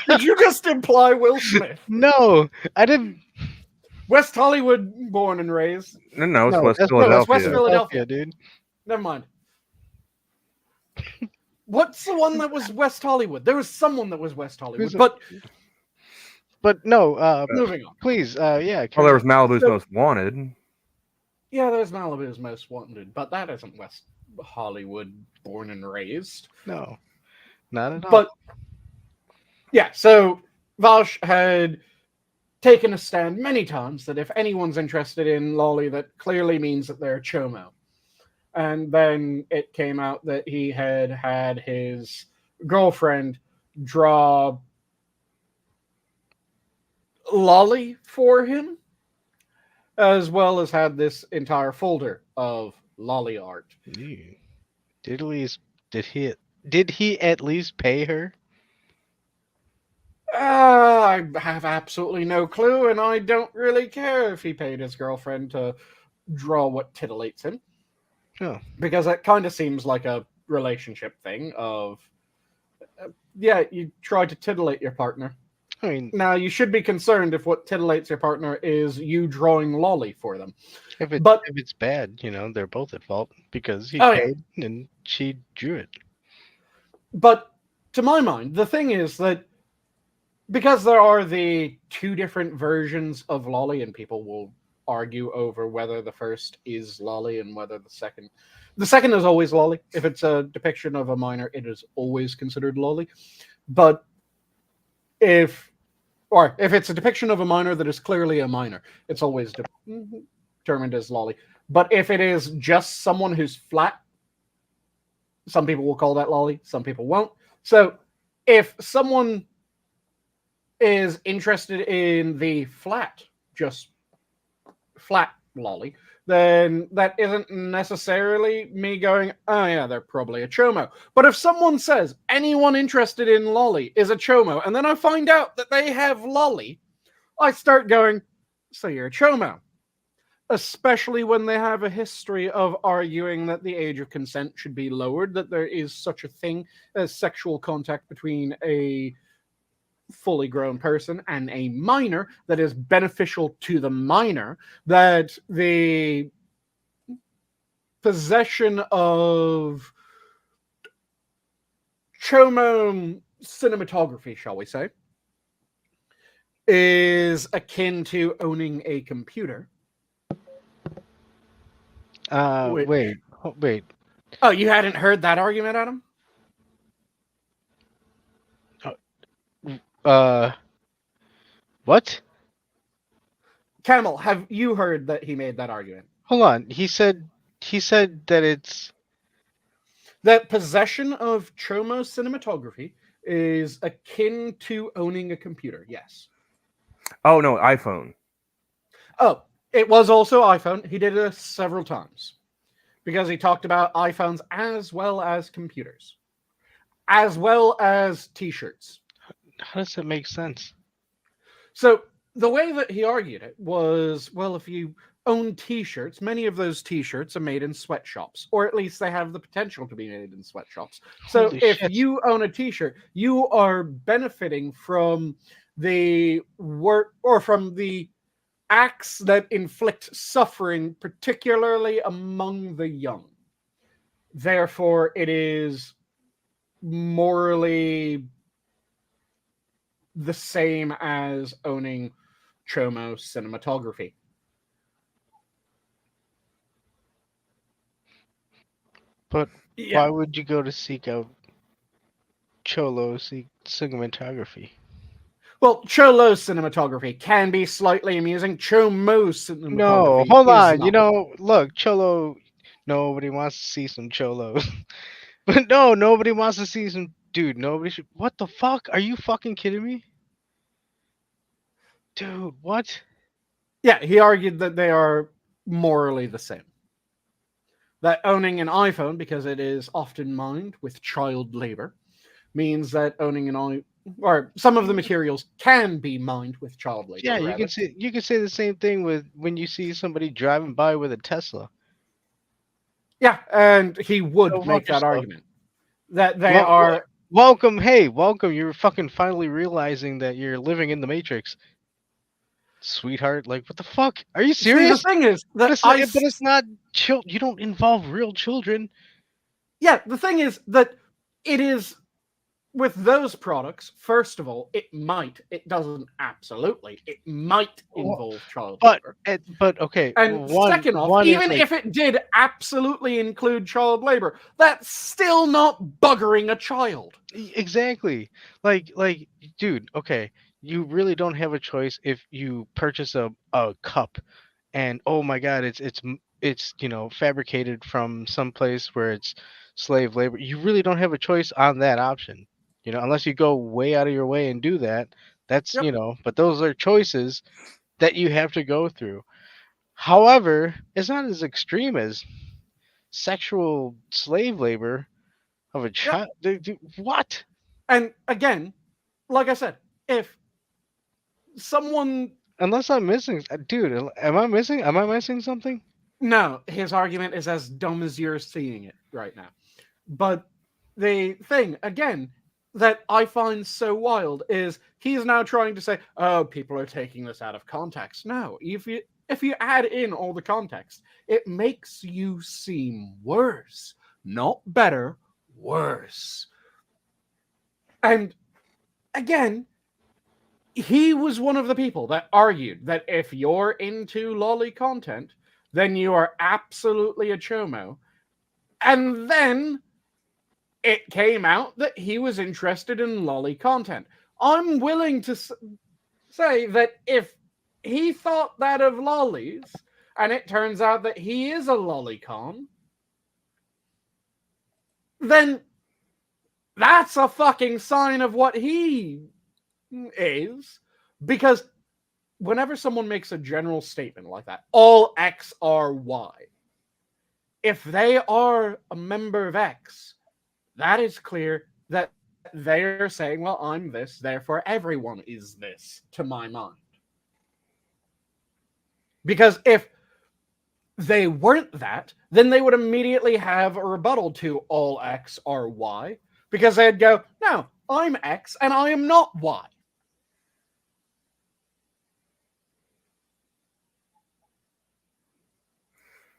did you just imply Will Smith? No, I didn't. West Hollywood, born and raised. No, it's No, West that's Philadelphia. West Philadelphia. dude. Never mind. What's the one that was West Hollywood? There was someone that was West Hollywood, Who's a- but But no, moving on. please, yeah. Well, carry there was on. Malibu's So- Most Wanted. Yeah, there's Malibu's Most Wanted, but that isn't West Hollywood, born and raised. No, not at all. But yeah, so Valsh had taken a stand many times that if anyone's interested in lolly, that clearly means that they're chomo. And then it came out that he had had his girlfriend draw lolly for him, as well as had this entire folder of lolly art. Ew. Did he at least pay her? I have absolutely no clue, and I don't really care if he paid his girlfriend to draw what titillates him. Oh. Because it kind of seems like a relationship thing of, yeah, you try to titillate your partner. I mean, Now, you should be concerned if what titillates your partner is you drawing lolly for them. if But it's bad, they're both at fault because he Oh, yeah. paid and she drew it. But to my mind, the thing is that because there are the two different versions of lolly, and people will argue over whether the first is lolly and whether the second is always lolly. If it's a depiction of a minor, it is always considered lolly. But if it's a depiction of a minor that is clearly a minor, it's always determined as lolly. But if it is just someone who's flat, some people will call that lolly, some people won't. So if someone is interested in the just flat lolly, then that isn't necessarily me going, oh yeah, they're probably a chomo. But if someone says anyone interested in lolly is a chomo, and then I find out that they have lolly, I start going, so you're a chomo. Especially when they have a history of arguing that the age of consent should be lowered, that there is such a thing as sexual contact between a fully grown person and a minor that is beneficial to the minor, that the possession of chomo cinematography, shall we say, is akin to owning a computer. Wait. Oh, you hadn't heard that argument, Adam? What? Camel, have you heard that he made that argument? Hold on. He said that it's That possession of chomo cinematography is akin to owning a computer. Yes. Oh no, iPhone. Oh, it was also iPhone. He did it several times because he talked about iPhones as well as computers, as well as T-shirts. how does that make sense? So the way that he argued it was, well, if you own T-shirts, many of those T-shirts are made in sweatshops, or at least they have the potential to be made in sweatshops. So Holy if shit. you own a T-shirt, you are benefiting from the work or from the acts that inflict suffering, particularly among the young. Therefore, it is morally the same as owning Chomo cinematography. But Yeah. why would you go to seek out Cholo cinematography? Well, Cholo's cinematography can be slightly amusing. Chomo's No, cinematography hold is on. not. Look, Cholo. Nobody wants to see some Cholos. But no, nobody wants to see some. Dude, nobody should. What the fuck? Are you fucking kidding me? Dude, what? Yeah, he argued that they are morally the same. That owning an iPhone, because it is often mined with child labor, means that owning an iPhone, or some of the materials can be mined with child labor, Yeah, rather. you can say the same thing with when you see somebody driving by with a Tesla. Yeah, and he would Go make fuck that yourself. argument. That they Wel- wel- are. welcome, hey, welcome. You're fucking finally realizing that you're living in the Matrix, sweetheart. Like, what the fuck? Are you See, the serious? thing is But that it's not You don't involve real children. yeah, the thing is that it is with those products, first of all, it doesn't absolutely, it might Wha- involve child But labor. okay, And one second off, one is even like if it did absolutely include child labor, that's still not buggering a child. exactly dude. Okay, you really don't have a choice if you purchase a cup, and oh my god, it's fabricated from some place where it's slave labor. You really don't have a choice on that option, unless you go way out of your way and do that. That's Yep. but those are choices that you have to go through. However, it's not as extreme as sexual slave labor of a Yep. child. What? And again, like I said, if someone. Unless I'm missing, dude. Am I missing? Am I missing something? No, his argument is as dumb as you're seeing it right now. But the thing, again, that I find so wild is he's now trying to say, oh, people are taking this out of context. No, if you add in all the context, it makes you seem worse, not better, worse. And again, he was one of the people that argued that if you're into lolly content, then you are absolutely a chomo. And then it came out that he was interested in lolly content. I'm willing to say that if he thought that of lollies, and it turns out that he is a lolicon, then that's a fucking sign of what he is. Because whenever someone makes a general statement like that, all X are Y, if they are a member of X, that is clear that they're saying, well, I'm this, therefore everyone is this, to my mind. Because if they weren't that, then they would immediately have a rebuttal to all X are Y, because they'd go, no, I'm X and I am not Y.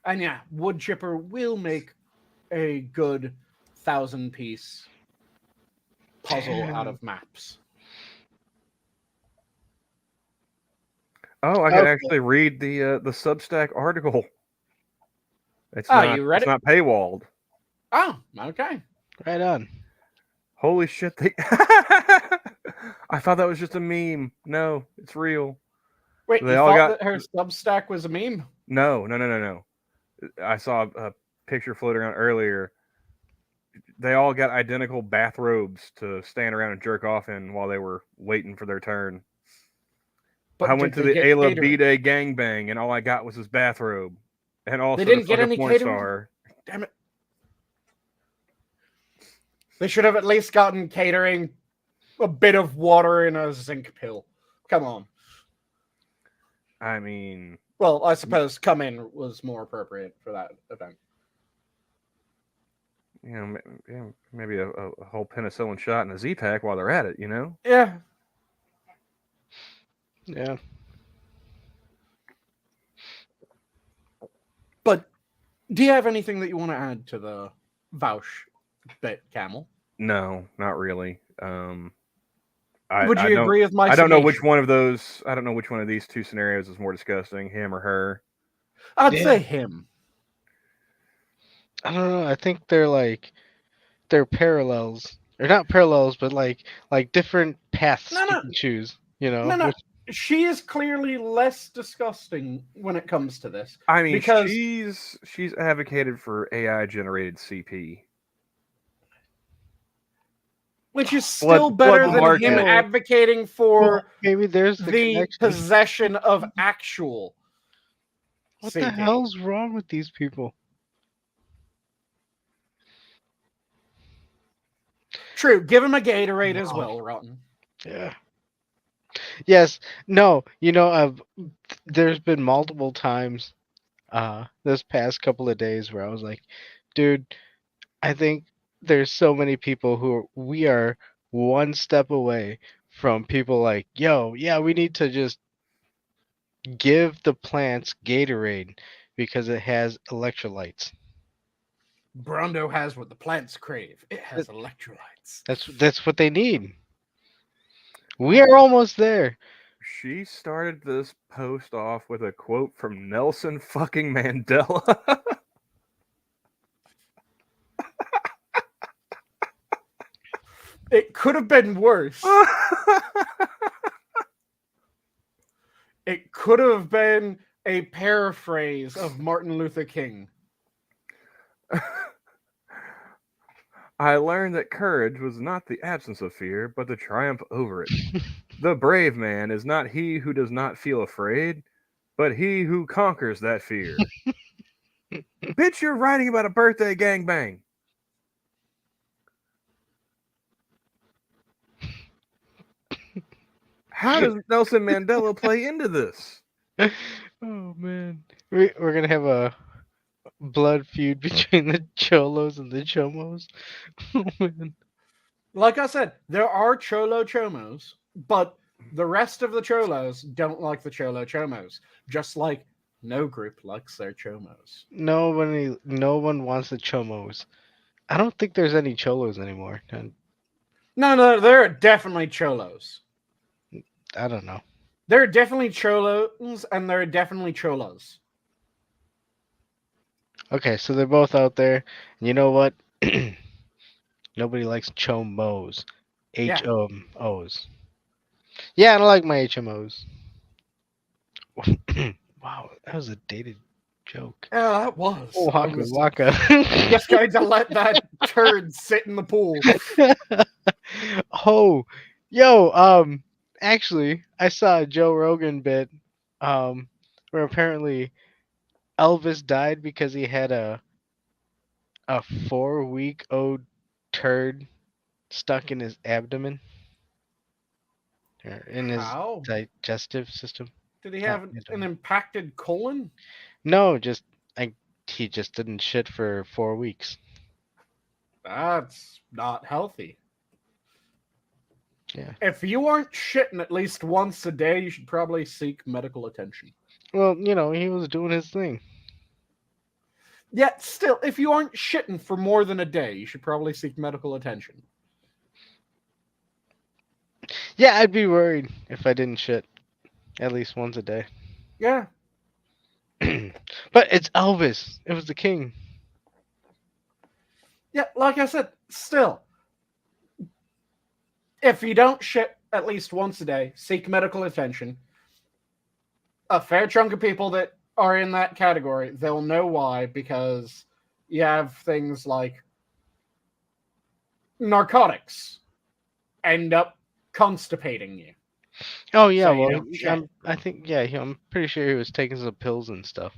And yeah, wood chipper will make a good 1,000-piece puzzle out Damn. of maps. Oh, I could Okay, actually read the Substack article. Oh, you read It's it? not paywalled. Oh, okay. right on. Holy shit! They I thought that was just a meme. No, it's real. Wait, They you all thought got that her Substack was a meme? no. I saw a picture floating around earlier. They all got identical bathrobes to stand around and jerk off in while they were waiting for their turn. I But went did to they the get Ayla catering? B-Day gangbang, and all I got was his bathrobe, and They also to didn't get fuck a any porn catering? star. Damn it. They should have at least gotten catering, a bit of water in a zinc pill. Come on. I mean, Well, I suppose come in was more appropriate for that event. you know, maybe a whole penicillin shot and a Z-Pack while they're at it. You know. Yeah. Yeah. But do you have anything that you want to add to the Vouch bit Camel. No, not really. Would I you don't agree with my I don't know which summation? one of those. I don't know which one of these two scenarios is more disgusting, him or her. I'd Yeah. say him. I don't know. I think they're parallels. Or not parallels, but like different paths No, you no, can choose. You know, no. which She is clearly less disgusting when it comes to this I mean, because, she's advocated for AI generated CP. which is Flood still flood better the than him market. oh, advocating well, for maybe there's the the connection. possession of actual What the CP. hell's wrong with these people? True, give him a Gatorade as Wow. well, Rotten. Yeah. Yes. No. There's been multiple times this past couple of days where I was like, dude, I think there's so many people we are one step away from people like, yo, yeah, we need to just give the plants Gatorade because it has electrolytes. Brondo has what the plants crave. It has That- electrolytes. That's what they need. We are almost there. She started this post off with a quote from Nelson fucking Mandela. It could have been worse. It could have been a paraphrase of Martin Luther King. I learned that courage was not the absence of fear, but the triumph over it. The brave man is not he who does not feel afraid, but he who conquers that fear. Bitch, you're writing about a birthday gangbang. How does Nelson Mandela play into this? Oh man, we're gonna have a blood feud between the cholos and the chomos. Oh man. Like I said, there are Cholo Chomos, but the rest of the Cholos don't like the Cholo Chomos. Just like no group likes their Chomos. No one wants the chomos. I don't think there's any cholos anymore. And No, there are definitely Cholos. I don't know. There are definitely Cholos and there are definitely Cholos. Okay, so they're both out there. And you know what? Nobody likes chomos. Yeah. HMOs. Yeah, I don't like my HMOs. Wow, that was a dated joke. Yeah, that was. Oh, I Waka was Waka. just going to let that turd sit in the pool. Oh, yo, actually, I saw a Joe Rogan bit, where apparently Elvis died because he had a 4-week old turd stuck in his abdomen or in his How? digestive system. Did he Not have an abdomen. impacted colon? No, he just didn't shit for 4 weeks. That's not healthy. Yeah. If you aren't shitting at least once a day, you should probably seek medical attention. Well, he was doing his thing. Yet still, if you aren't shitting for more than a day, you should probably seek medical attention. Yeah, I'd be worried if I didn't shit at least once a day. Yeah. But it's Elvis. It was the king. Yeah, like I said, still, if you don't shit at least once a day, seek medical attention. A fair chunk of people that are in that category, they'll know why, because you have things like narcotics end up constipating you. Oh yeah, So you well, don't shit. I think I'm pretty sure he was taking some pills and stuff.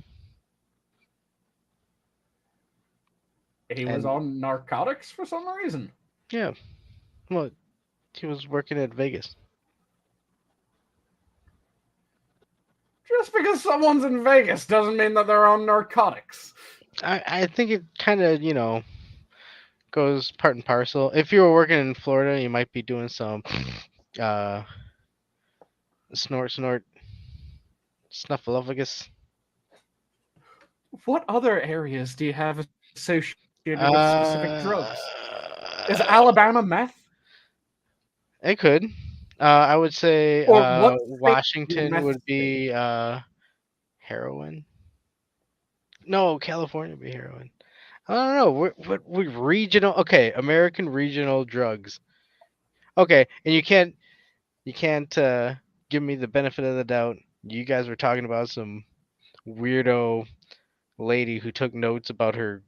He was And on narcotics for some reason. yeah, well, he was working at Vegas. Just because someone's in Vegas doesn't mean that they're on narcotics. I think it kind of goes part and parcel. If you were working in Florida, you might be doing some uh snort snuffleupagus. What other areas do you have associated with specific drugs? Is Alabama meth? It could. I would say Or what state do Washington meth would state? be heroin. No, California would be heroin. I don't know. What regional? Okay, American regional drugs. Okay, and you can't give me the benefit of the doubt. You guys were talking about some weirdo lady who took notes about her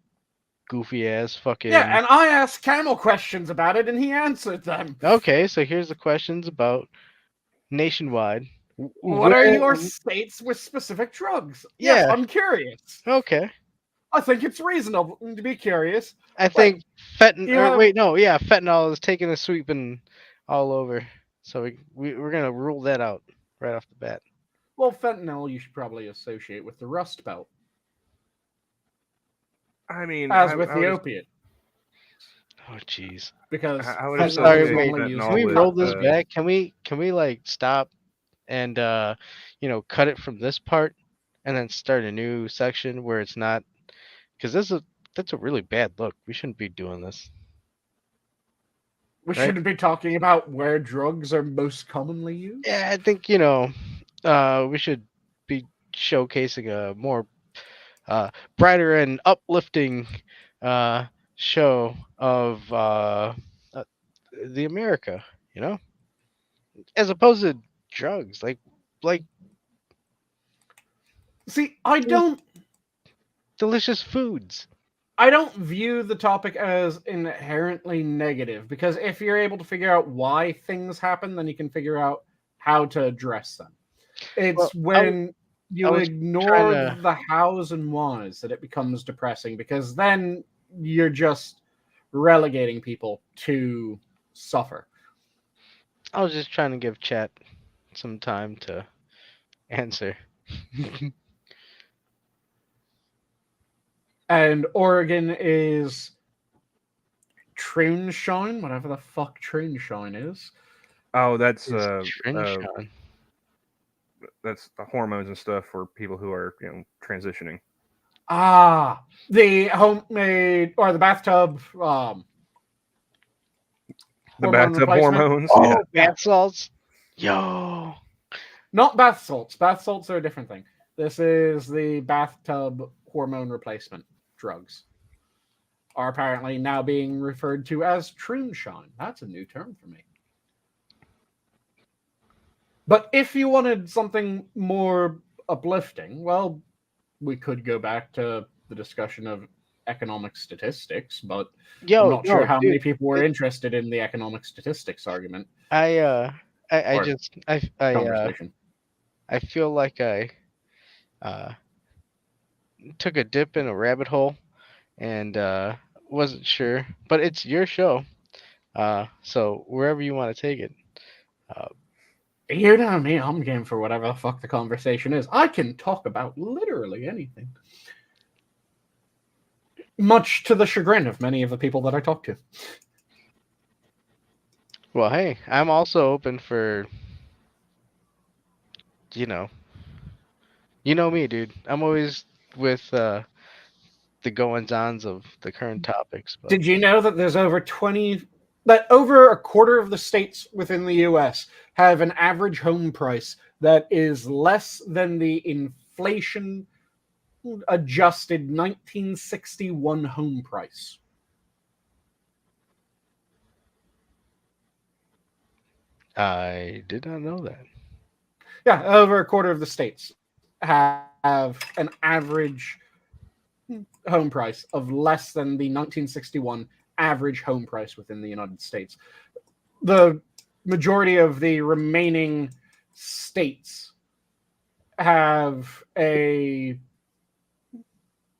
goofy ass Yeah, fucking. and I asked Camel questions about it, and he answered them. Okay, so here's the questions about nationwide. What are Where? your states with specific drugs? Yes, Yeah. I'm curious. Okay. I think it's reasonable to be curious. I think you have- fentanyl is taking a sweep and all over. So we're gonna rule that out right off the bat. Well, fentanyl you should probably associate with the Rust Belt, I mean, as I, with I the would opiate, Oh jeez. because I would fentanyl Sorry, is associate wait. normally used Can we fentanyl to roll cut this with, the- back? Can we like stop and cut it from this part and then start a new section where it's not, because that's a really bad look. We shouldn't be doing this. We Right? shouldn't be talking about where drugs are most commonly used. Yeah, I think we should be showcasing a more brighter and uplifting show of the America, as opposed to drugs, like See, I don't delicious foods. view the topic as inherently negative, because if you're able to figure out why things happen, then you can figure out how to address them. It's Well, I when you was ignore trying to- the hows and whys that it becomes depressing, because then you're just relegating people to suffer. I was just trying to give chat some time to answer. And Oregon is Shine, whatever the fuck Shine is. oh, that's It's Trinshon. that's the hormones and stuff for people who are transitioning. Ah, the homemade or the bathtub The hormone bathtub replacement? hormones. Oh, Yeah. bath salts. Yo. Not bath salts. Bath salts are a different thing. This is the bathtub hormone replacement drugs. Are apparently now being referred to as Shine. That's a new term for me. But if you wanted something more uplifting, well, we could go back to the discussion of economic statistics, but I'm not sure how many people were interested in the economic statistics argument. I Or just conversation. I feel like I took a dip in a rabbit hole and wasn't sure, but it's your show, so wherever you want to take it. You know me, I'm game for whatever the fuck the conversation is. I can talk about literally anything. Much to the chagrin of many of the people that I talk to. Well, hey, I'm also open for, you know me, dude. I'm always with the goings-ons of the current topics. But Did you know that there's over a quarter of the states within the US have an average home price that is less than the inflation adjusted 1961 home price? I did not know that. Yeah, over a quarter of the states have an average home price of less than the 1961 average home price within the United States. The majority of the remaining states have a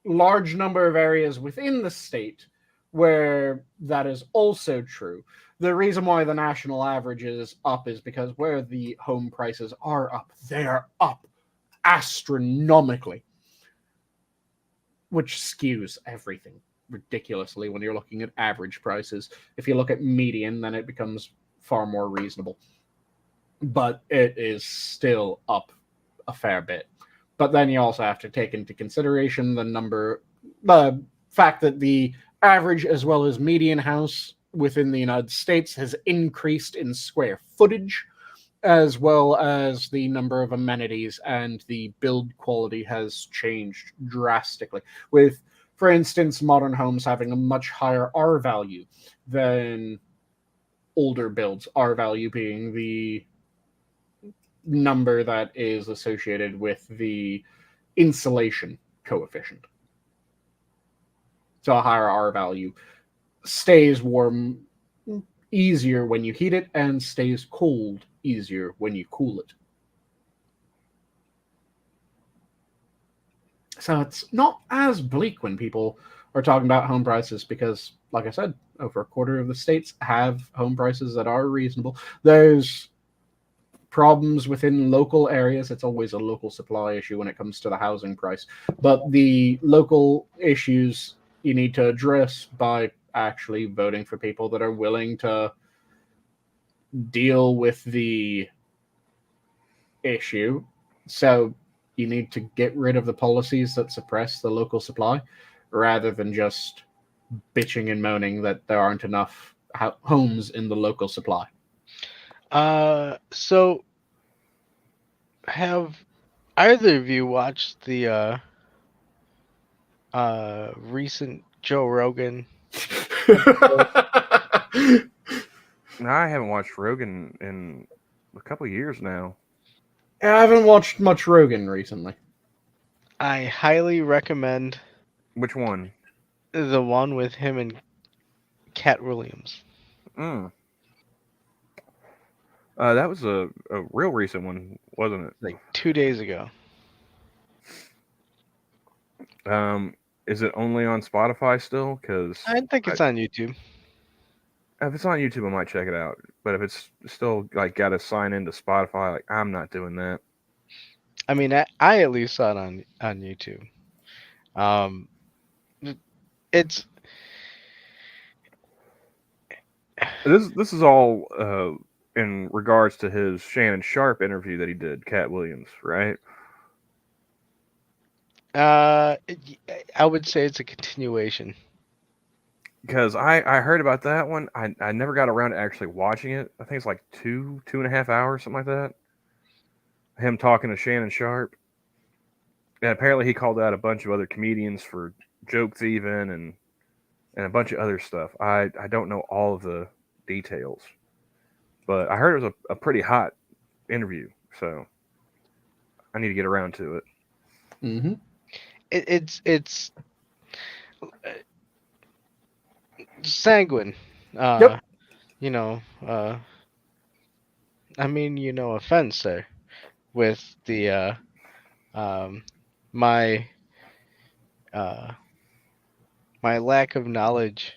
large number of areas within the state where that is also true. The reason why the national average is up is because where the home prices are up, they are up astronomically, which skews everything ridiculously when you're looking at average prices. If you look at median, then it becomes far more reasonable. But it is still up a fair bit. But then you also have to take into consideration the fact that the average as well as median house within the United States has increased in square footage, as well as the number of amenities, and the build quality has changed drastically. With, for instance, modern homes having a much higher R value than older builds, R value being the number that is associated with the insulation coefficient. So a higher R value stays warm easier when you heat it and stays cold easier when you cool it. So it's not as bleak when people are talking about home prices because, like I said, over a quarter of the states have home prices that are reasonable. There's problems within local areas. It's always a local supply issue when it comes to the housing price. But the local issues you need to address by actually voting for people that are willing to deal with the issue. So you need to get rid of the policies that suppress the local supply rather than just bitching and moaning that there aren't enough homes in the local supply. So have either of you watched the recent Joe Rogan? No, I haven't watched Rogan in a couple of years now. I haven't watched much Rogan recently. I highly recommend Which one? the one with him and Cat Williams. Mm. That was a real recent one, wasn't it? Like 2 days ago. Is it only on Spotify still? Because I think it's on YouTube. if it's on YouTube, I might check it out. But if it's still like got to sign into Spotify, like I'm not doing that. I mean, I at least saw it on YouTube. It's This is all in regards to his Shannon Sharp interview that he did, Cat Williams, right? I would say it's a continuation. Because I heard about that one. I never got around to actually watching it. I think it's like 2.5 hours, something like that. Him talking to Shannon Sharp. And apparently he called out a bunch of other comedians for joke thieving and a bunch of other stuff. I don't know all of the details. But I heard it was a pretty hot interview. So I need to get around to it. Mm-hmm. It's Sanguine. Yep. You know, I mean, offense there with the my my lack of knowledge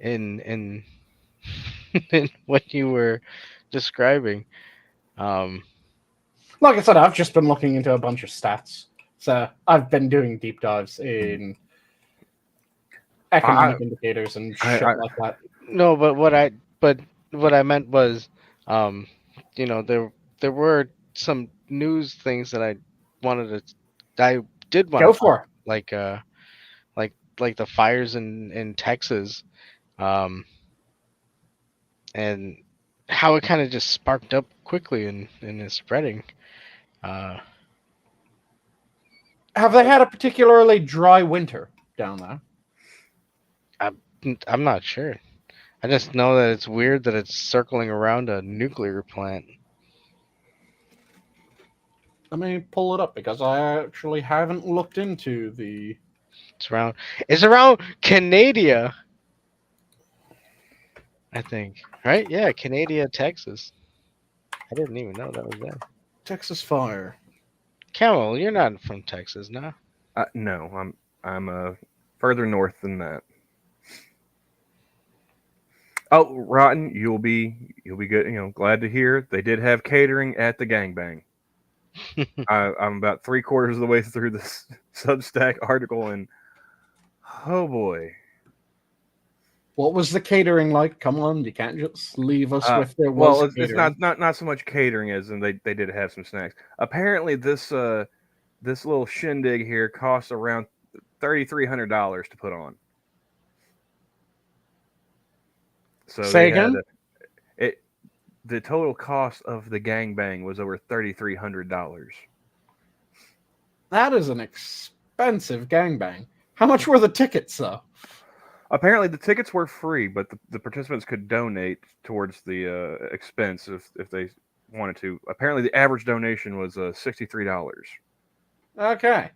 in in what you were describing. Like I said, I've just been looking into a bunch of stats. So I've been doing deep dives in economic indicators and shit like that. No, but what I meant was, there were some news things that I did want Go to for it. like the fires in Texas, and how it kind of just sparked up quickly and is spreading. Have they had a particularly dry winter down there? I'm not sure. I just know that it's weird that it's circling around a nuclear plant. Let me pull it up because I actually haven't looked into the. It's around Canada, I think. Right? Yeah, Canada, Texas. I didn't even know that was there. Texas fire. Camel, you're not from Texas, no? No, I'm further north than that. Oh, Rotten, you'll be good. Glad to hear they did have catering at the gangbang. I'm about 3/4 of the way through this Substack article, and oh boy, What was the catering like? Come on, you can't just leave us with there was. Well, it's catering. not so much catering as in they did have some snacks. Apparently, this little shindig here costs around $3,300 to put on. So Say they had again? it. The total cost of the gangbang was over $3,300. That is an expensive gangbang. How much were the tickets, though? Apparently, the tickets were free, but the participants could donate towards the expense if they wanted to. Apparently, the average donation was $63. Okay.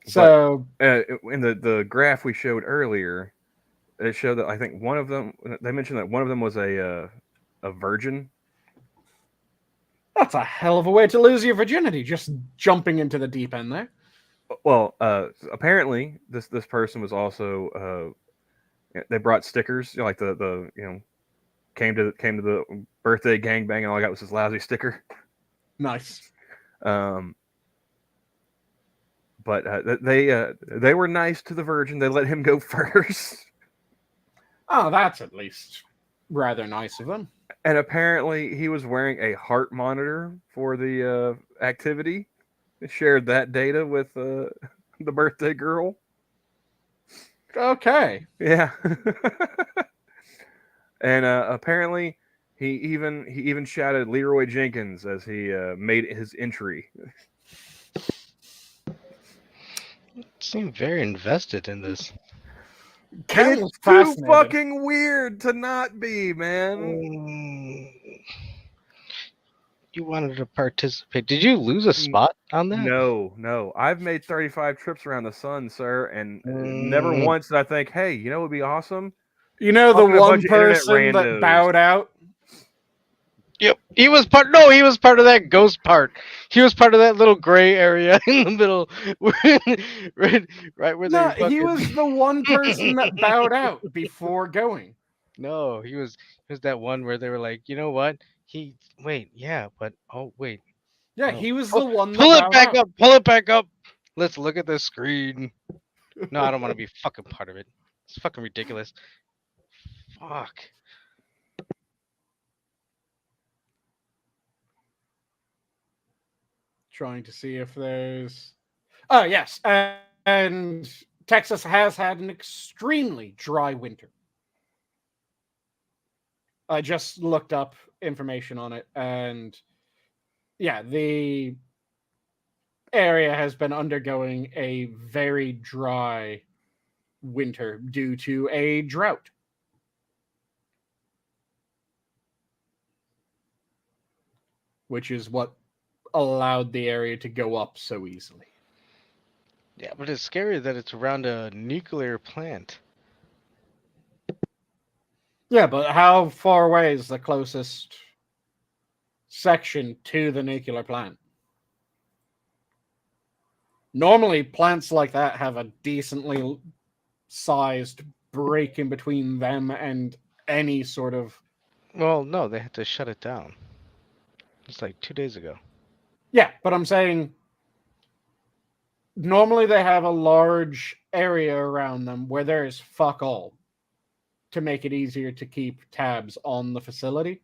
But So, in the graph we showed earlier, it showed that I think one of them. They mentioned that one of them was a virgin. that's a hell of a way to lose your virginity, just jumping into the deep end there. Well, apparently this person was also. They brought stickers, like the came to the birthday gangbang, and all I got was this lousy sticker. Nice. But they were nice to the virgin. They let him go first. Oh, that's at least rather nice of them. And apparently, he was wearing a heart monitor for the activity. They shared that data with the birthday girl. Okay. Yeah. And apparently, he even shouted Leroy Jenkins as he made his entry. Seem very invested in this. Ken was It's too fascinated. fucking weird to not be, man. You wanted to participate. Did you lose a spot on that? No. I've made 35 trips around the sun, sir, and never once did I think, hey, you know what would be awesome? You know the Talking to a one bunch of internet person that randos. bowed out? Yep. He was part. No, he was part of that ghost part. He was part of that little gray area in the middle, right where No, they. he was the one person that bowed out before going. No, he was that one where they were like, you know what? Wait, wait. Yeah, Oh. he was the one that Pull it bowed back out. up. Pull it back up. Let's look at the screen. No, I don't want to be fucking part of it. It's fucking ridiculous. Fuck. Trying to see if there's. Oh, yes. And Texas has had an extremely dry winter. I just looked up information on it, and yeah, the area has been undergoing a very dry winter due to a drought. Which is what allowed the area to go up so easily. Yeah, but it's scary that it's around a nuclear plant. Yeah, but how far away is the closest section to the nuclear plant? Normally, plants like that have a decently sized break in between them and any sort of. Well, no, they had to shut it down. It's like 2 days ago. Yeah, but I'm saying normally they have a large area around them where there is fuck all to make it easier to keep tabs on the facility.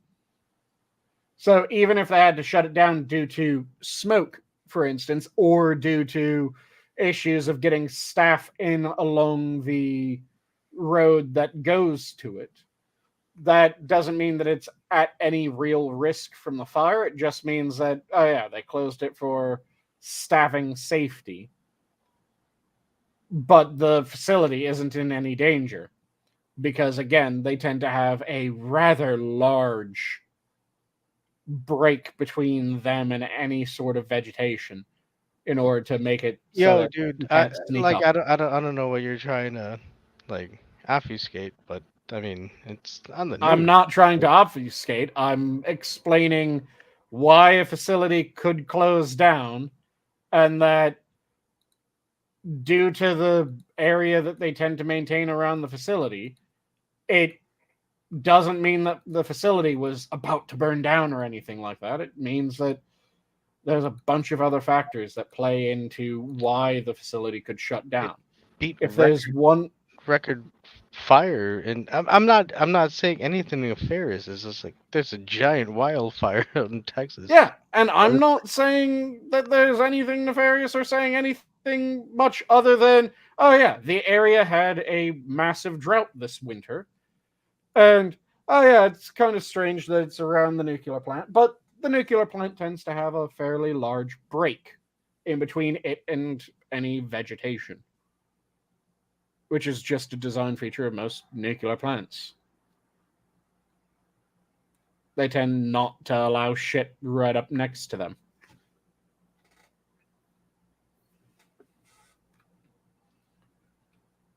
So even if they had to shut it down due to smoke, for instance, or due to issues of getting staff in along the road that goes to it, that doesn't mean that it's at any real risk from the fire. It just means that, oh yeah, they closed it for staffing safety. But the facility isn't in any danger because, again, they tend to have a rather large break between them and any sort of vegetation in order to make it so that dude, you can't sneak up. I don't know what you're trying to like obfuscate, but I mean, it's on the news. I'm not trying to obfuscate. I'm explaining why a facility could close down and that due to the area that they tend to maintain around the facility, it doesn't mean that the facility was about to burn down or anything like that. It means that there's a bunch of other factors that play into why the facility could shut down. If there's one record fire, and I'm not saying anything nefarious. It's just like there's a giant wildfire out in Texas. Yeah, and I'm not saying that there's anything nefarious or saying anything anything much other than, oh yeah, the area had a massive drought this winter. And, oh yeah, it's kind of strange that it's around the nuclear plant, but the nuclear plant tends to have a fairly large break in between it and any vegetation, which is just a design feature of most nuclear plants. They tend not to allow shit right up next to them.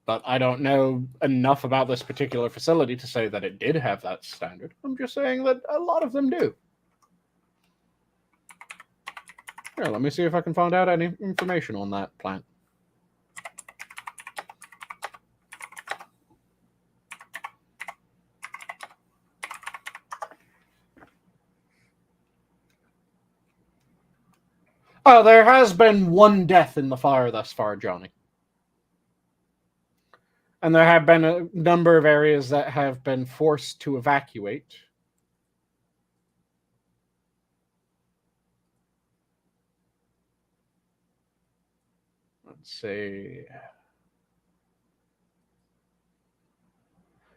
But I don't know enough about this particular facility to say that it did have that standard. I'm just saying that a lot of them do. Here, let me see if I can find out any information on that plant. Oh, there has been one death in the fire thus far, Johnny. And there have been a number of areas that have been forced to evacuate. Let's see.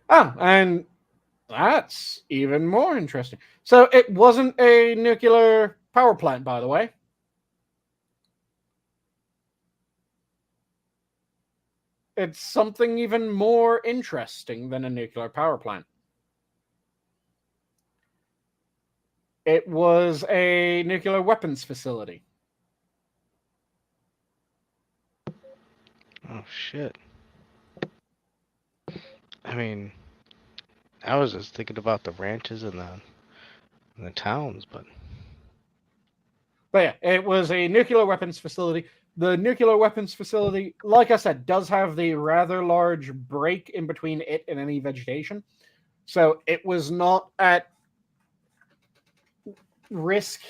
Oh, and that's even more interesting. So it wasn't a nuclear power plant, by the way. It's something even more interesting than a nuclear power plant. It was a nuclear weapons facility. Oh shit. I mean, I was just thinking about the ranches and the towns, but yeah, it was a nuclear weapons facility. The nuclear weapons facility, like I said, does have the rather large break in between it and any vegetation. So it was not at risk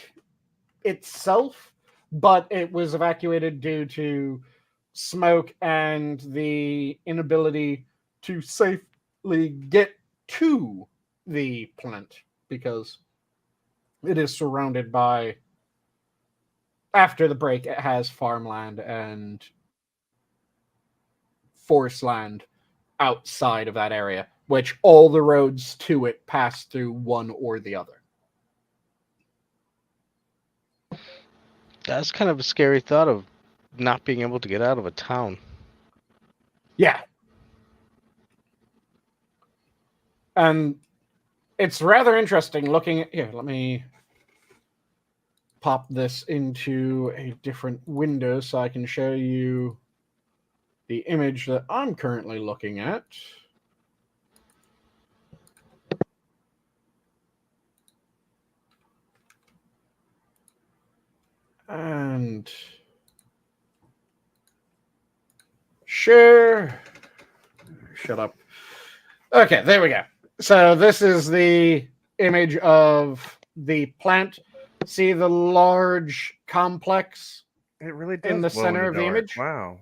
itself, but it was evacuated due to smoke and the inability to safely get to the plant because it is surrounded by, after the break, it has farmland and forest land outside of that area, which all the roads to it pass through one or the other. that's kind of a scary thought of not being able to get out of a town. Yeah. And it's rather interesting looking at... Here, let me pop this into a different window so I can show you the image that I'm currently looking at. And share. Shut up. Okay, there we go. So this is the image of the plant. See the large complex It really does in the glow center of the dark. image? Wow.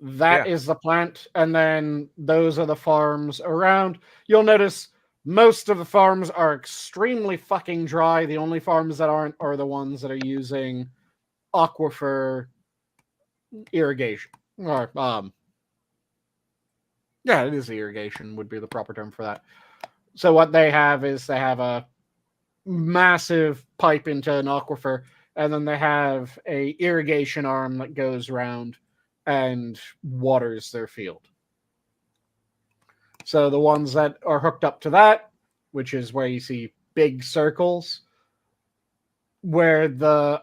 That is the plant, and then those are the farms around. You'll notice most of the farms are extremely fucking dry. The only farms that aren't are the ones that are using aquifer irrigation. Or, yeah, it is irrigation would be the proper term for that. So what they have is they have a massive pipe into an aquifer, and then they have a irrigation arm that goes around and waters their field. So the ones that are hooked up to that, which is where you see big circles, where the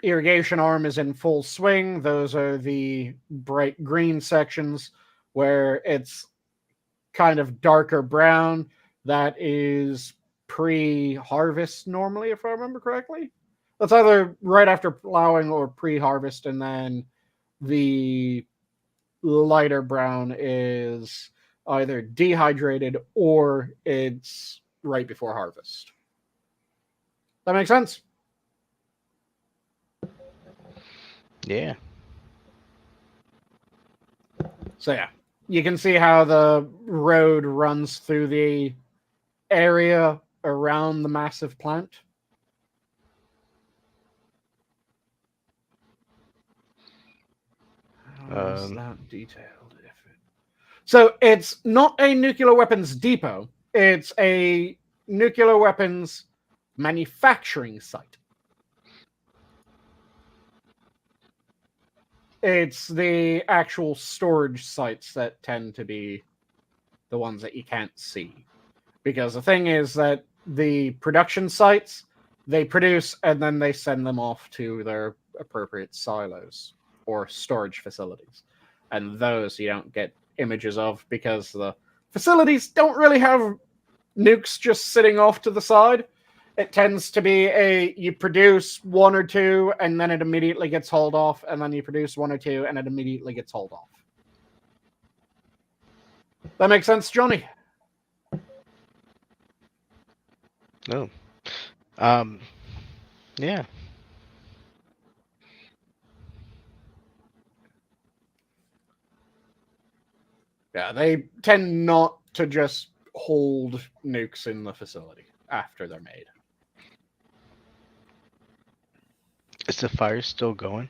irrigation arm is in full swing, those are the bright green sections. Where it's kind of darker brown, that is pre-harvest normally, if I remember correctly. That's either right after plowing or pre-harvest, and then the lighter brown is either dehydrated or it's right before harvest. That makes sense? Yeah. So yeah, you can see how the road runs through the area around the massive plant. Is that detailed? So it's not a nuclear weapons depot. It's a nuclear weapons manufacturing site. It's the actual storage sites that tend to be the ones that you can't see. Because the thing is that the production sites, they produce and then they send them off to their appropriate silos or storage facilities. And those you don't get images of because the facilities don't really have nukes just sitting off to the side. It tends to be you produce one or two and then it immediately gets hauled off, and then you produce one or two and it immediately gets hauled off. That makes sense, Johnny? No. Yeah. Yeah, they tend not to just hold nukes in the facility after they're made. Is the fire still going?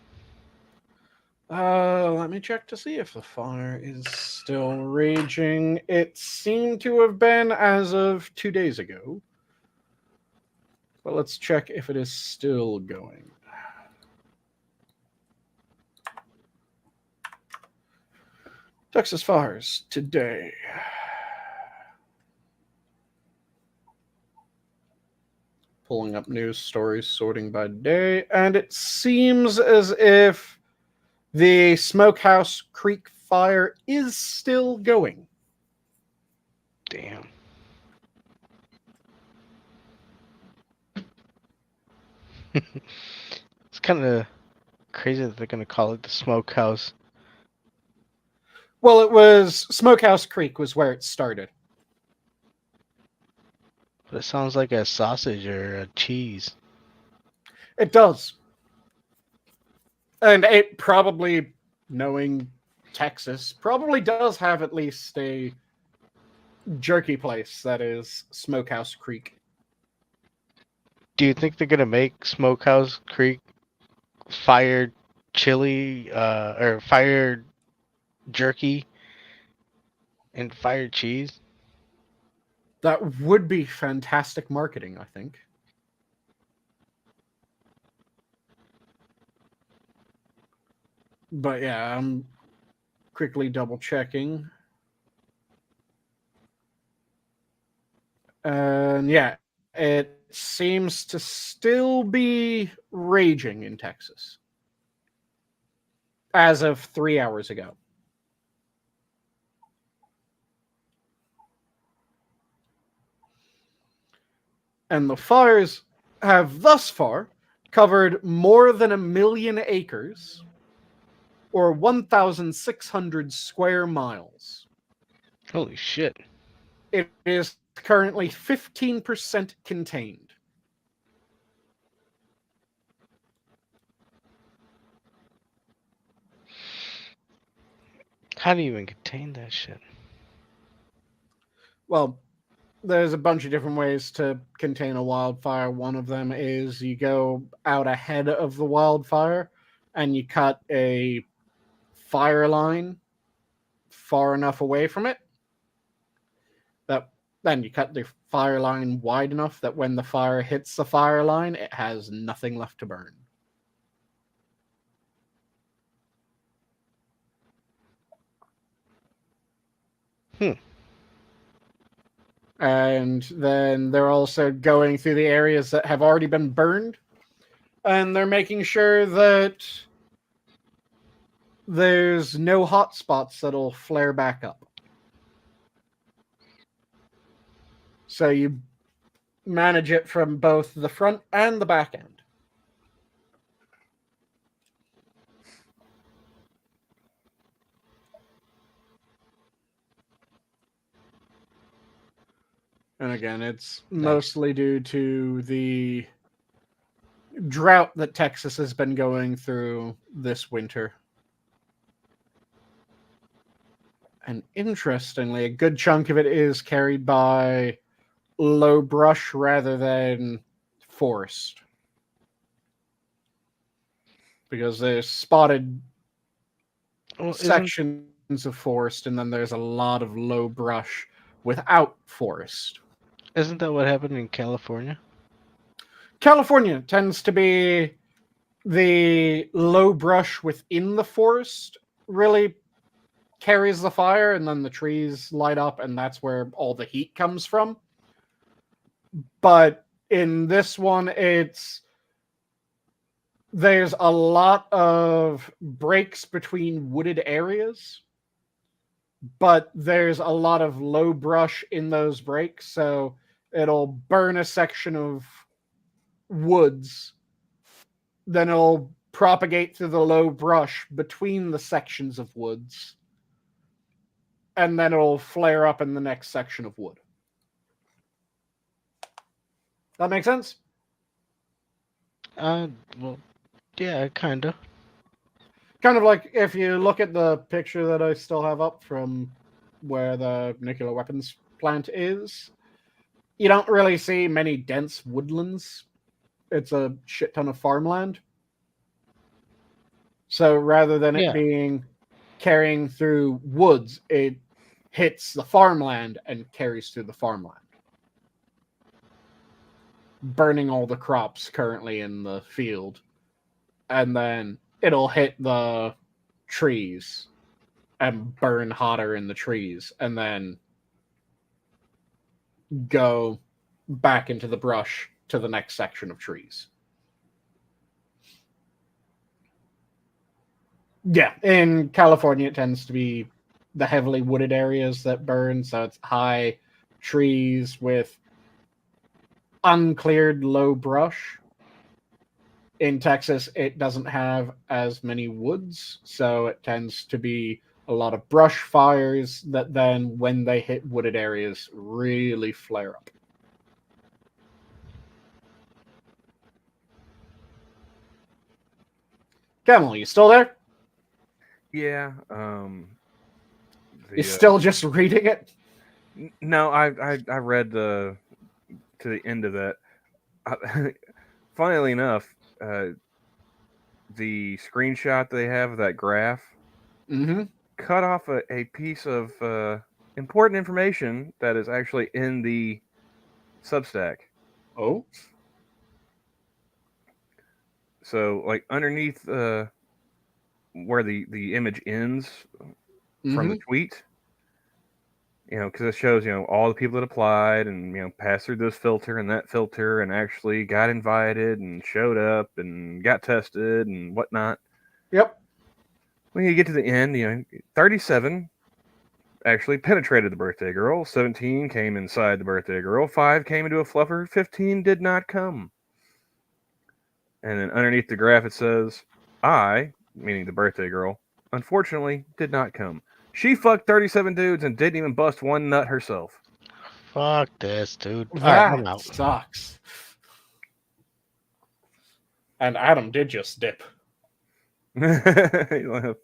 Let me check to see if the fire is still raging. It seemed to have been as of 2 days ago. But let's check if it is still going. Texas fires today. Pulling up news stories, sorting by day, and it seems as if the Smokehouse Creek fire is still going. Damn. It's kind of crazy that they're going to call it the Smokehouse. Well, it was Smokehouse Creek was where it started. But it sounds like a sausage or a cheese. It does. And it probably, knowing Texas, probably does have at least a jerky place that is Smokehouse Creek. Do you think they're going to make Smokehouse Creek fired chili or fired jerky and fired cheese? That would be fantastic marketing, I think. But yeah, I'm quickly double checking. And yeah, it seems to still be raging in Texas as of 3 hours ago. And the fires have thus far covered more than 1 million acres, or 1,600 square miles. Holy shit. It is currently 15% contained. How do you even contain that shit? Well, there's a bunch of different ways to contain a wildfire. One of them is you go out ahead of the wildfire and you cut a fire line far enough away from it that then you cut the fire line wide enough that when the fire hits the fire line, it has nothing left to burn. And then they're also going through the areas that have already been burned, and they're making sure that there's no hot spots that'll flare back up. So you manage it from both the front and the back end. And again, it's mostly due to the drought that Texas has been going through this winter. And interestingly, a good chunk of it is carried by low brush rather than forest. Because there's spotted Well, sections of forest, and then there's a lot of low brush without forest. isn't that what happened in California? California tends to be the low brush within the forest really carries the fire, and then the trees light up, and that's where all the heat comes from. But in this one, there's a lot of breaks between wooded areas, but there's a lot of low brush in those breaks, so it'll burn a section of woods, then it'll propagate through the low brush between the sections of woods, and then it'll flare up in the next section of wood. That make sense? Well, yeah, kinda. Kind of like if you look at the picture that I still have up from where the nuclear weapons plant is, you don't really see many dense woodlands. It's a shit ton of farmland. So rather than it being carrying through woods, it hits the farmland and carries through the farmland, burning all the crops currently in the field. And then it'll hit the trees and burn hotter in the trees, and then go back into the brush to the next section of trees. Yeah, in California, it tends to be the heavily wooded areas that burn, so it's high trees with uncleared low brush. In Texas, it doesn't have as many woods, so it tends to be a lot of brush fires that then, when they hit wooded areas, really flare up. Camel, you still there? Yeah. You're still just reading it? No, I read to the end of that. Funnily enough, the screenshot they have of that graph cut off a piece of important information that is actually in the Substack. Oh? So, like, underneath where the image ends from the tweet, because it shows, all the people that applied and, passed through this filter and that filter and actually got invited and showed up and got tested and whatnot. Yep. When you get to the end, 37 actually penetrated the birthday girl, 17 came inside the birthday girl, 5 came into a fluffer, 15 did not come. And then underneath the graph it says, I, meaning the birthday girl, unfortunately did not come. She fucked 37 dudes and didn't even bust one nut herself. Fuck this, dude. That I'm out. sucks. And Adam did just dip.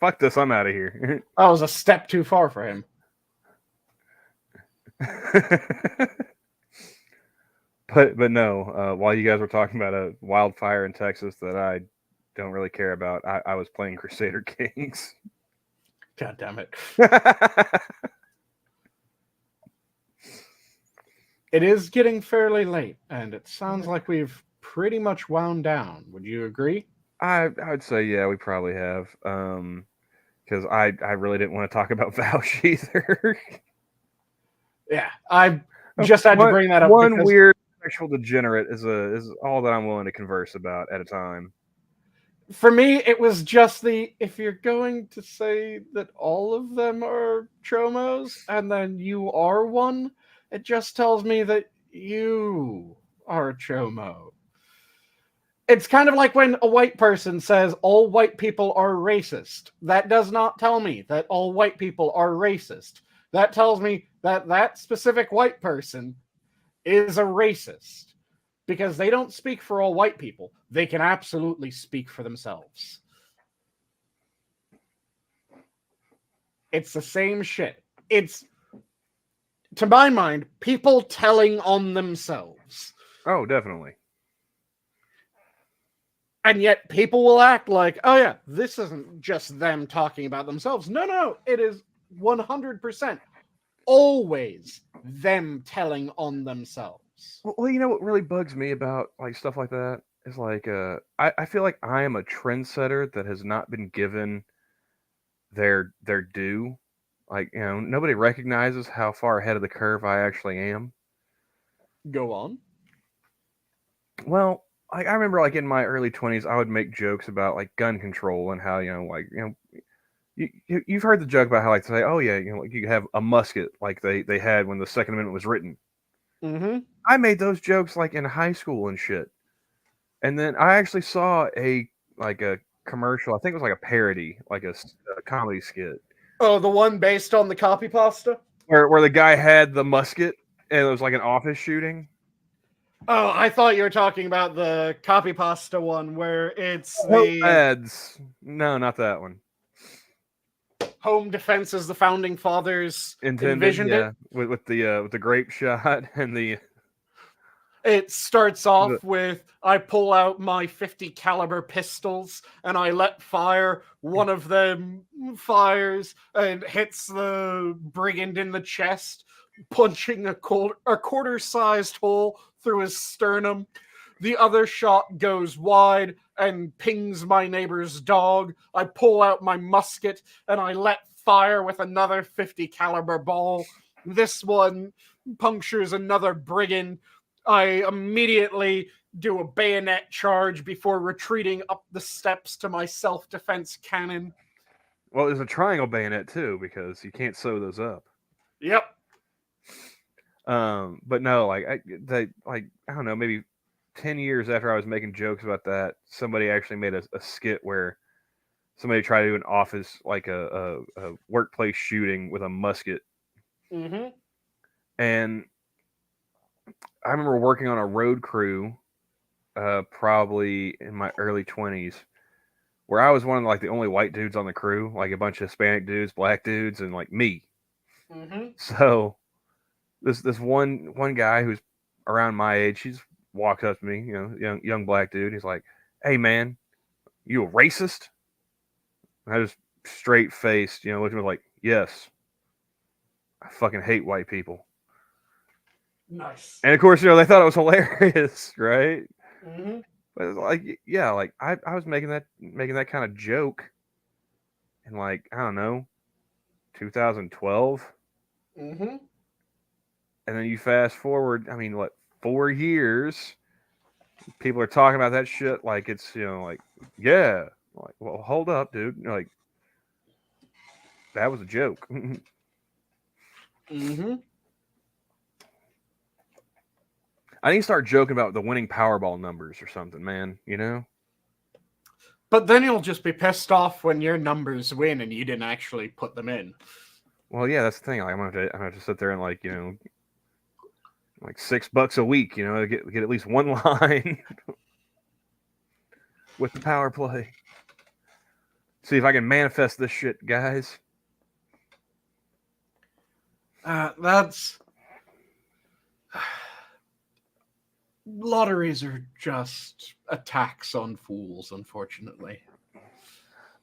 Fuck this, I'm out of here. That was a step too far for him. But no, while you guys were talking about a wildfire in Texas that I don't really care about, I was playing Crusader Kings. God damn it. It is getting fairly late, and it sounds like we've pretty much wound down. Would you agree? I'd say, yeah, we probably have. Because I really didn't want to talk about Vouch either. Yeah, I just had to bring that up. One weird sexual degenerate is all that I'm willing to converse about at a time. For me, it was just if you're going to say that all of them are Chomos, and then you are one, it just tells me that you are a Chomo. It's kind of like when a white person says all white people are racist. That does not tell me that all white people are racist. That tells me that that specific white person is a racist. Because they don't speak for all white people. They can absolutely speak for themselves. It's the same shit. It's, to my mind, people telling on themselves. Oh, definitely. And yet people will act like, oh yeah, this isn't just them talking about themselves. No, it is 100% always them telling on themselves. Well, you know what really bugs me about like stuff like that is like I feel like I am a trendsetter that has not been given their due. Like, you know, nobody recognizes how far ahead of the curve I actually am. Go on. Well, like I remember like in my early 20s I would make jokes about like gun control and how, you've heard the joke about how like they say, oh yeah, like you have a musket like they had when the Second Amendment was written. Mm-hmm. I made those jokes like in high school and shit. And then I actually saw a commercial. I think it was like a parody, like a comedy skit, Oh, the one based on the copy pasta? where the guy had the musket and it was like an office shooting. Oh, I thought you were talking about the copy pasta one where it's Oh, the ads. No, not that one. home defense as the founding fathers envisioned Yeah, it. with the grape shot and the It starts off with I pull out my 50 caliber pistols and I let fire. One of them fires and hits the brigand in the chest, punching a quarter-sized hole through his sternum. The other shot goes wide and pings my neighbor's dog. I pull out my musket and I let fire with another 50 caliber ball. This one punctures another brigand. I immediately do a bayonet charge before retreating up the steps to my self-defense cannon. well, there's a triangle bayonet too because you can't sew those up. Yep. But no, like I don't know, maybe 10 years after I was making jokes about that, somebody actually made a skit where somebody tried to do an office, like a workplace shooting with a musket. Mm-hmm. And I remember working on a road crew, probably in my early 20s, where I was one of like the only white dudes on the crew, like a bunch of Hispanic dudes, black dudes, and like me. Mm-hmm. So this one guy who's around my age, he's walks up to me, young black dude. He's like, "Hey man, you a racist?" And I just straight faced, looked at him like, "Yes, I fucking hate white people." Nice. And of course, they thought it was hilarious, right? Mm-hmm. But it's like, yeah, like I was making that kind of joke in like, I don't know, 2012. Mm-hmm. And then you fast forward, I mean, what, 4 years? People are talking about that shit like it's, like, yeah. Like, well, hold up, dude. Like, that was a joke. Mm-hmm. I need to start joking about the winning Powerball numbers or something, man. But then you'll just be pissed off when your numbers win and you didn't actually put them in. Well, yeah, that's the thing. Like, I'm gonna have to sit there and like, like $6 a week, to get at least one line with the power play. See if I can manifest this shit, guys. That's lotteries are just a tax on fools, unfortunately.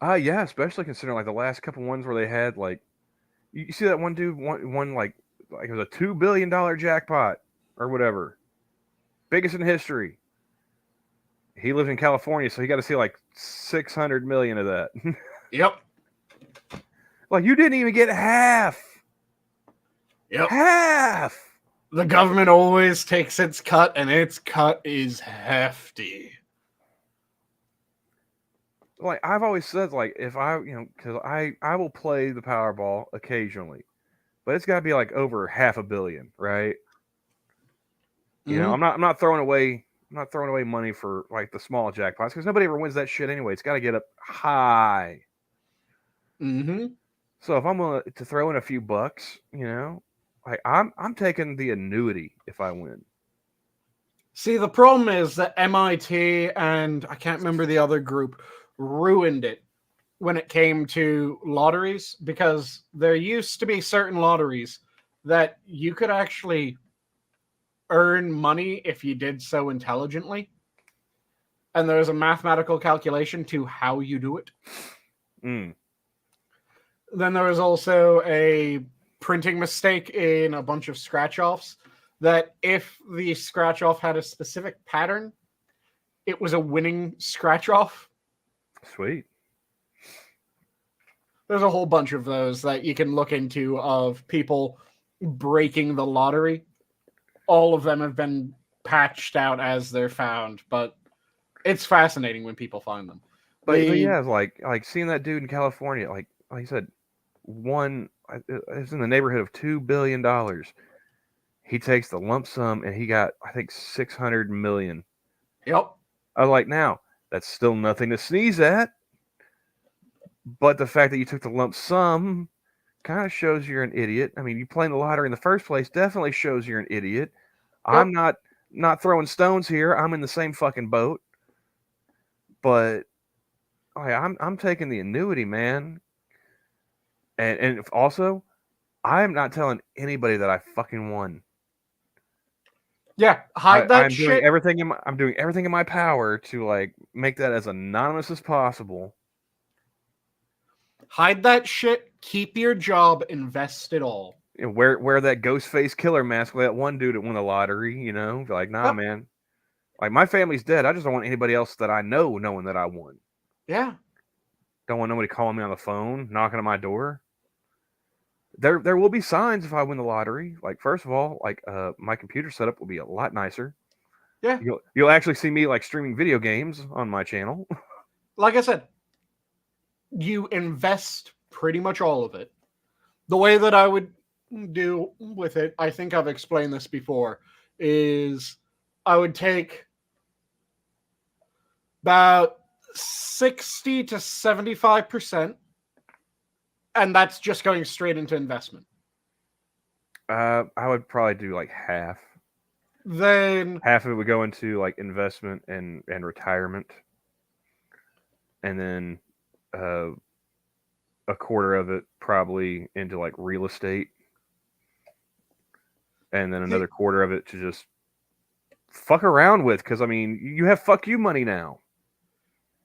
Yeah, especially considering like the last couple ones where they had like, you see that one dude won like it was a $2 billion jackpot or whatever, biggest in history. He lives in California, so he got to see like 600 million of that. Yep. Like, you didn't even get half. Yep. Half. The government always takes its cut, and its cut is hefty. Like, I've always said, like, if because I will play the Powerball occasionally, but it's got to be like over $500 million, right? Mm-hmm. I'm not throwing away money for like the small jackpots because nobody ever wins that shit anyway. It's got to get up high. Mm-hmm. So if I'm willing to throw in a few bucks, like I'm taking the annuity if I win. See, the problem is that MIT and I can't remember the other group ruined it when it came to lotteries, because there used to be certain lotteries that you could actually earn money if you did so intelligently. and there's a mathematical calculation to how you do it. Mm. Then there was also a printing mistake in a bunch of scratch-offs that if the scratch-off had a specific pattern, it was a winning scratch-off. Sweet. There's a whole bunch of those that you can look into of people breaking the lottery. All of them have been patched out as they're found, but it's fascinating when people find them. But yeah, it's like seeing that dude in California, like you said, it's in the neighborhood of $2 billion. He takes the lump sum and he got, I think, 600 million. Yep. I was like, now, that's still nothing to sneeze at. But the fact that you took the lump sum kind of shows you're an idiot. I mean, you playing the lottery in the first place definitely shows you're an idiot. Yep. I'm not throwing stones here. I'm in the same fucking boat. But I'm taking the annuity, man. And also, I am not telling anybody that I fucking won. Yeah, hide that I'm shit. I'm doing everything in my power to like make that as anonymous as possible. Hide that shit. Keep your job. Invest it all. You know, wear that ghost face killer mask with that one dude that won the lottery. You know, like, nah, Yep. man. Like, my family's dead. I just don't want anybody else that I know knowing that I won. Yeah. Don't want nobody calling me on the phone, knocking on my door. There will be signs if I win the lottery. Like, first of all, like my computer setup will be a lot nicer. Yeah. You'll actually see me like streaming video games on my channel. Like I said, you invest pretty much all of it. The way that I would do with it, I think I've explained this before, is I would take about 60 to 75%, and that's just going straight into investment. I would probably do like half. Then Half of it would go into like investment and retirement, and then a quarter of it probably into like real estate, and then another quarter of it to just fuck around with. Because I mean, you have fuck you money now.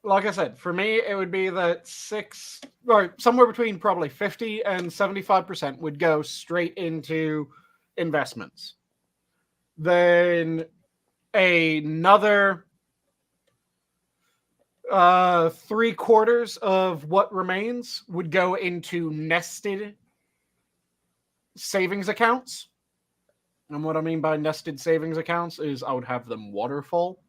like I said, for me, it would be that somewhere between probably 50 and 75% would go straight into investments. Then another 3/4 of what remains would go into nested savings accounts. And what I mean by nested savings accounts is I would have them waterfall.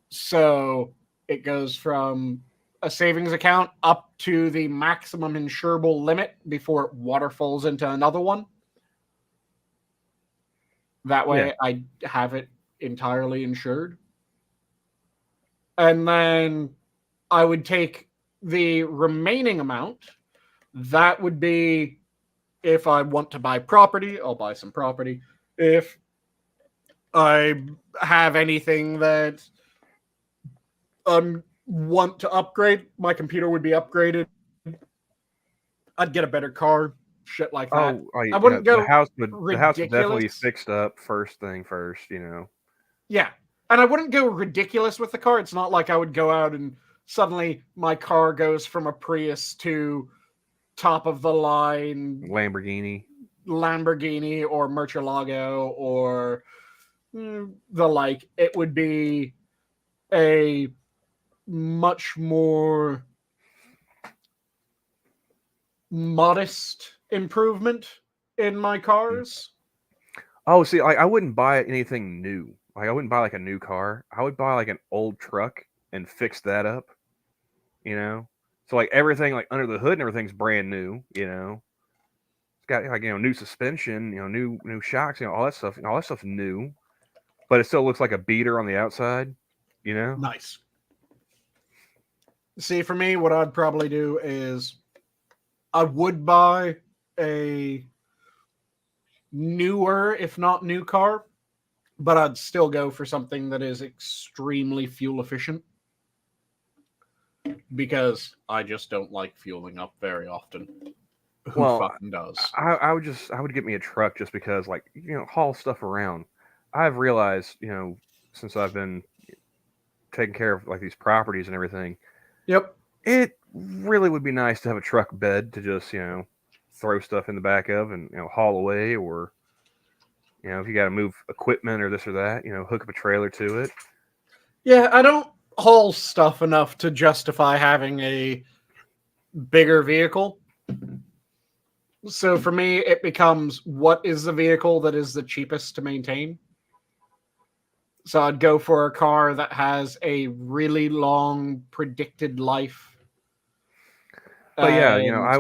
So it goes from a savings account up to the maximum insurable limit before it waterfalls into another one. That way I have it entirely insured. And then I would take the remaining amount. That would be if I want to buy property, I'll buy some property. If I have anything that want to upgrade, my computer would be upgraded. I'd get a better car, shit like that. I wouldn't go the house would ridiculous. definitely be fixed up first thing first, you know. Yeah. And I wouldn't go ridiculous with the car. It's not like I would go out and suddenly my car goes from a Prius to top of the line Lamborghini or Murcielago or the like. It would be a much more modest improvement in my cars. Oh, see, I wouldn't buy anything new. Like, I wouldn't buy like a new car. I would buy like an old truck and fix that up. You know, so like everything like under the hood and everything's brand new. You know, it's got like, you know, new suspension, you know, new shocks, you know, all that stuff. All that stuff's new, but it still looks like a beater on the outside. You know, Nice. See, for me, what I'd probably do is I would buy a newer, if not new car, but I'd still go for something that is extremely fuel efficient because I just don't like fueling up very often. Who fucking does? I would get me a truck just because, like, you know, haul stuff around. I've realized, you know, since I've been taking care of like these properties and everything, Yep. it really would be nice to have a truck bed to just throw stuff in the back of and haul away, or if you got to move equipment or this or that, hook up a trailer to it. Yeah, I don't haul stuff enough to justify having a bigger vehicle. So for me, it becomes, what is the vehicle that is the cheapest to maintain? So I'd go for a car that has a really long predicted life. But yeah, And I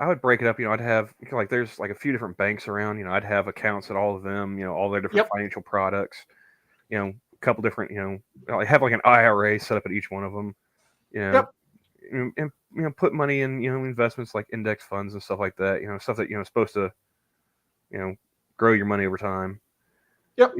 would break it up. I'd have like there's like a few different banks around. I'd have accounts at all of them. All their different Yep. financial products. A couple different. I have like an IRA set up at each one of them. Yep. And put money in investments like index funds and stuff like that. Stuff that is supposed to grow your money over time. Yep.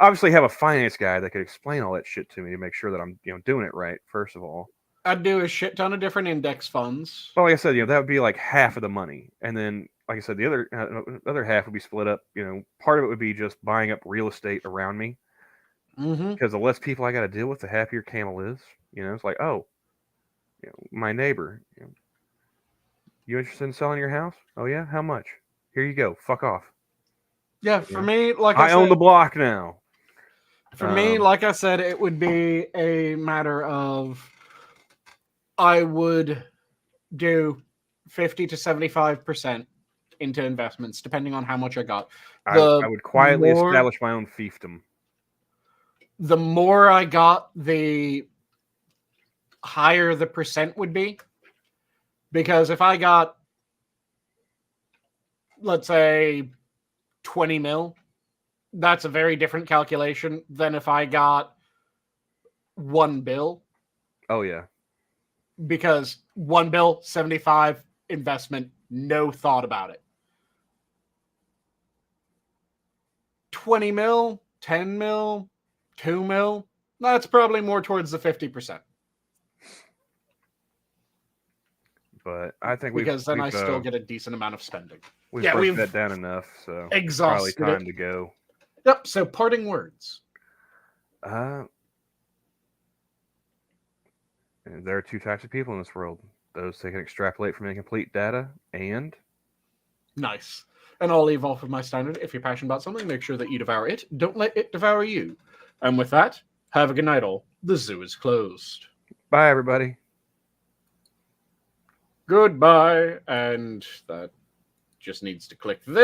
Obviously have a finance guy that could explain all that shit to me to make sure that I'm doing it right. First of all, I'd do a shit ton of different index funds. Well, like I said, that would be like half of the money, and then, like I said, the other half would be split up. Part of it would be just buying up real estate around me, because the less people I got to deal with, the happier Camel is. It's like, oh, my neighbor, you interested in selling your house? Oh yeah, how much? Here you go. Fuck off. Yeah, for me, I own the block now. For me, like I said, it would be a matter of I would do 50 to 75% into investments, depending on how much I got. I would quietly establish my own fiefdom. The more I got, the higher the percent would be. Because if I got, let's say, 20 mil, that's a very different calculation than if I got 1 bill. Oh, yeah. Because 1 bill, 75 investment, no thought about it. 20 mil, 10 mil, 2 mil, that's probably more towards the 50%. But I think because then I still get a decent amount of spending. We've that down enough, so exhausted probably time to go. Yep. So parting words. And there are two types of people in this world: those that can extrapolate from incomplete data, and nice. And I'll leave off with my standard. If you're passionate about something, make sure that you devour it. Don't let it devour you. And with that, have a good night, all. The zoo is closed. Bye, everybody. Goodbye. And that just needs to click this.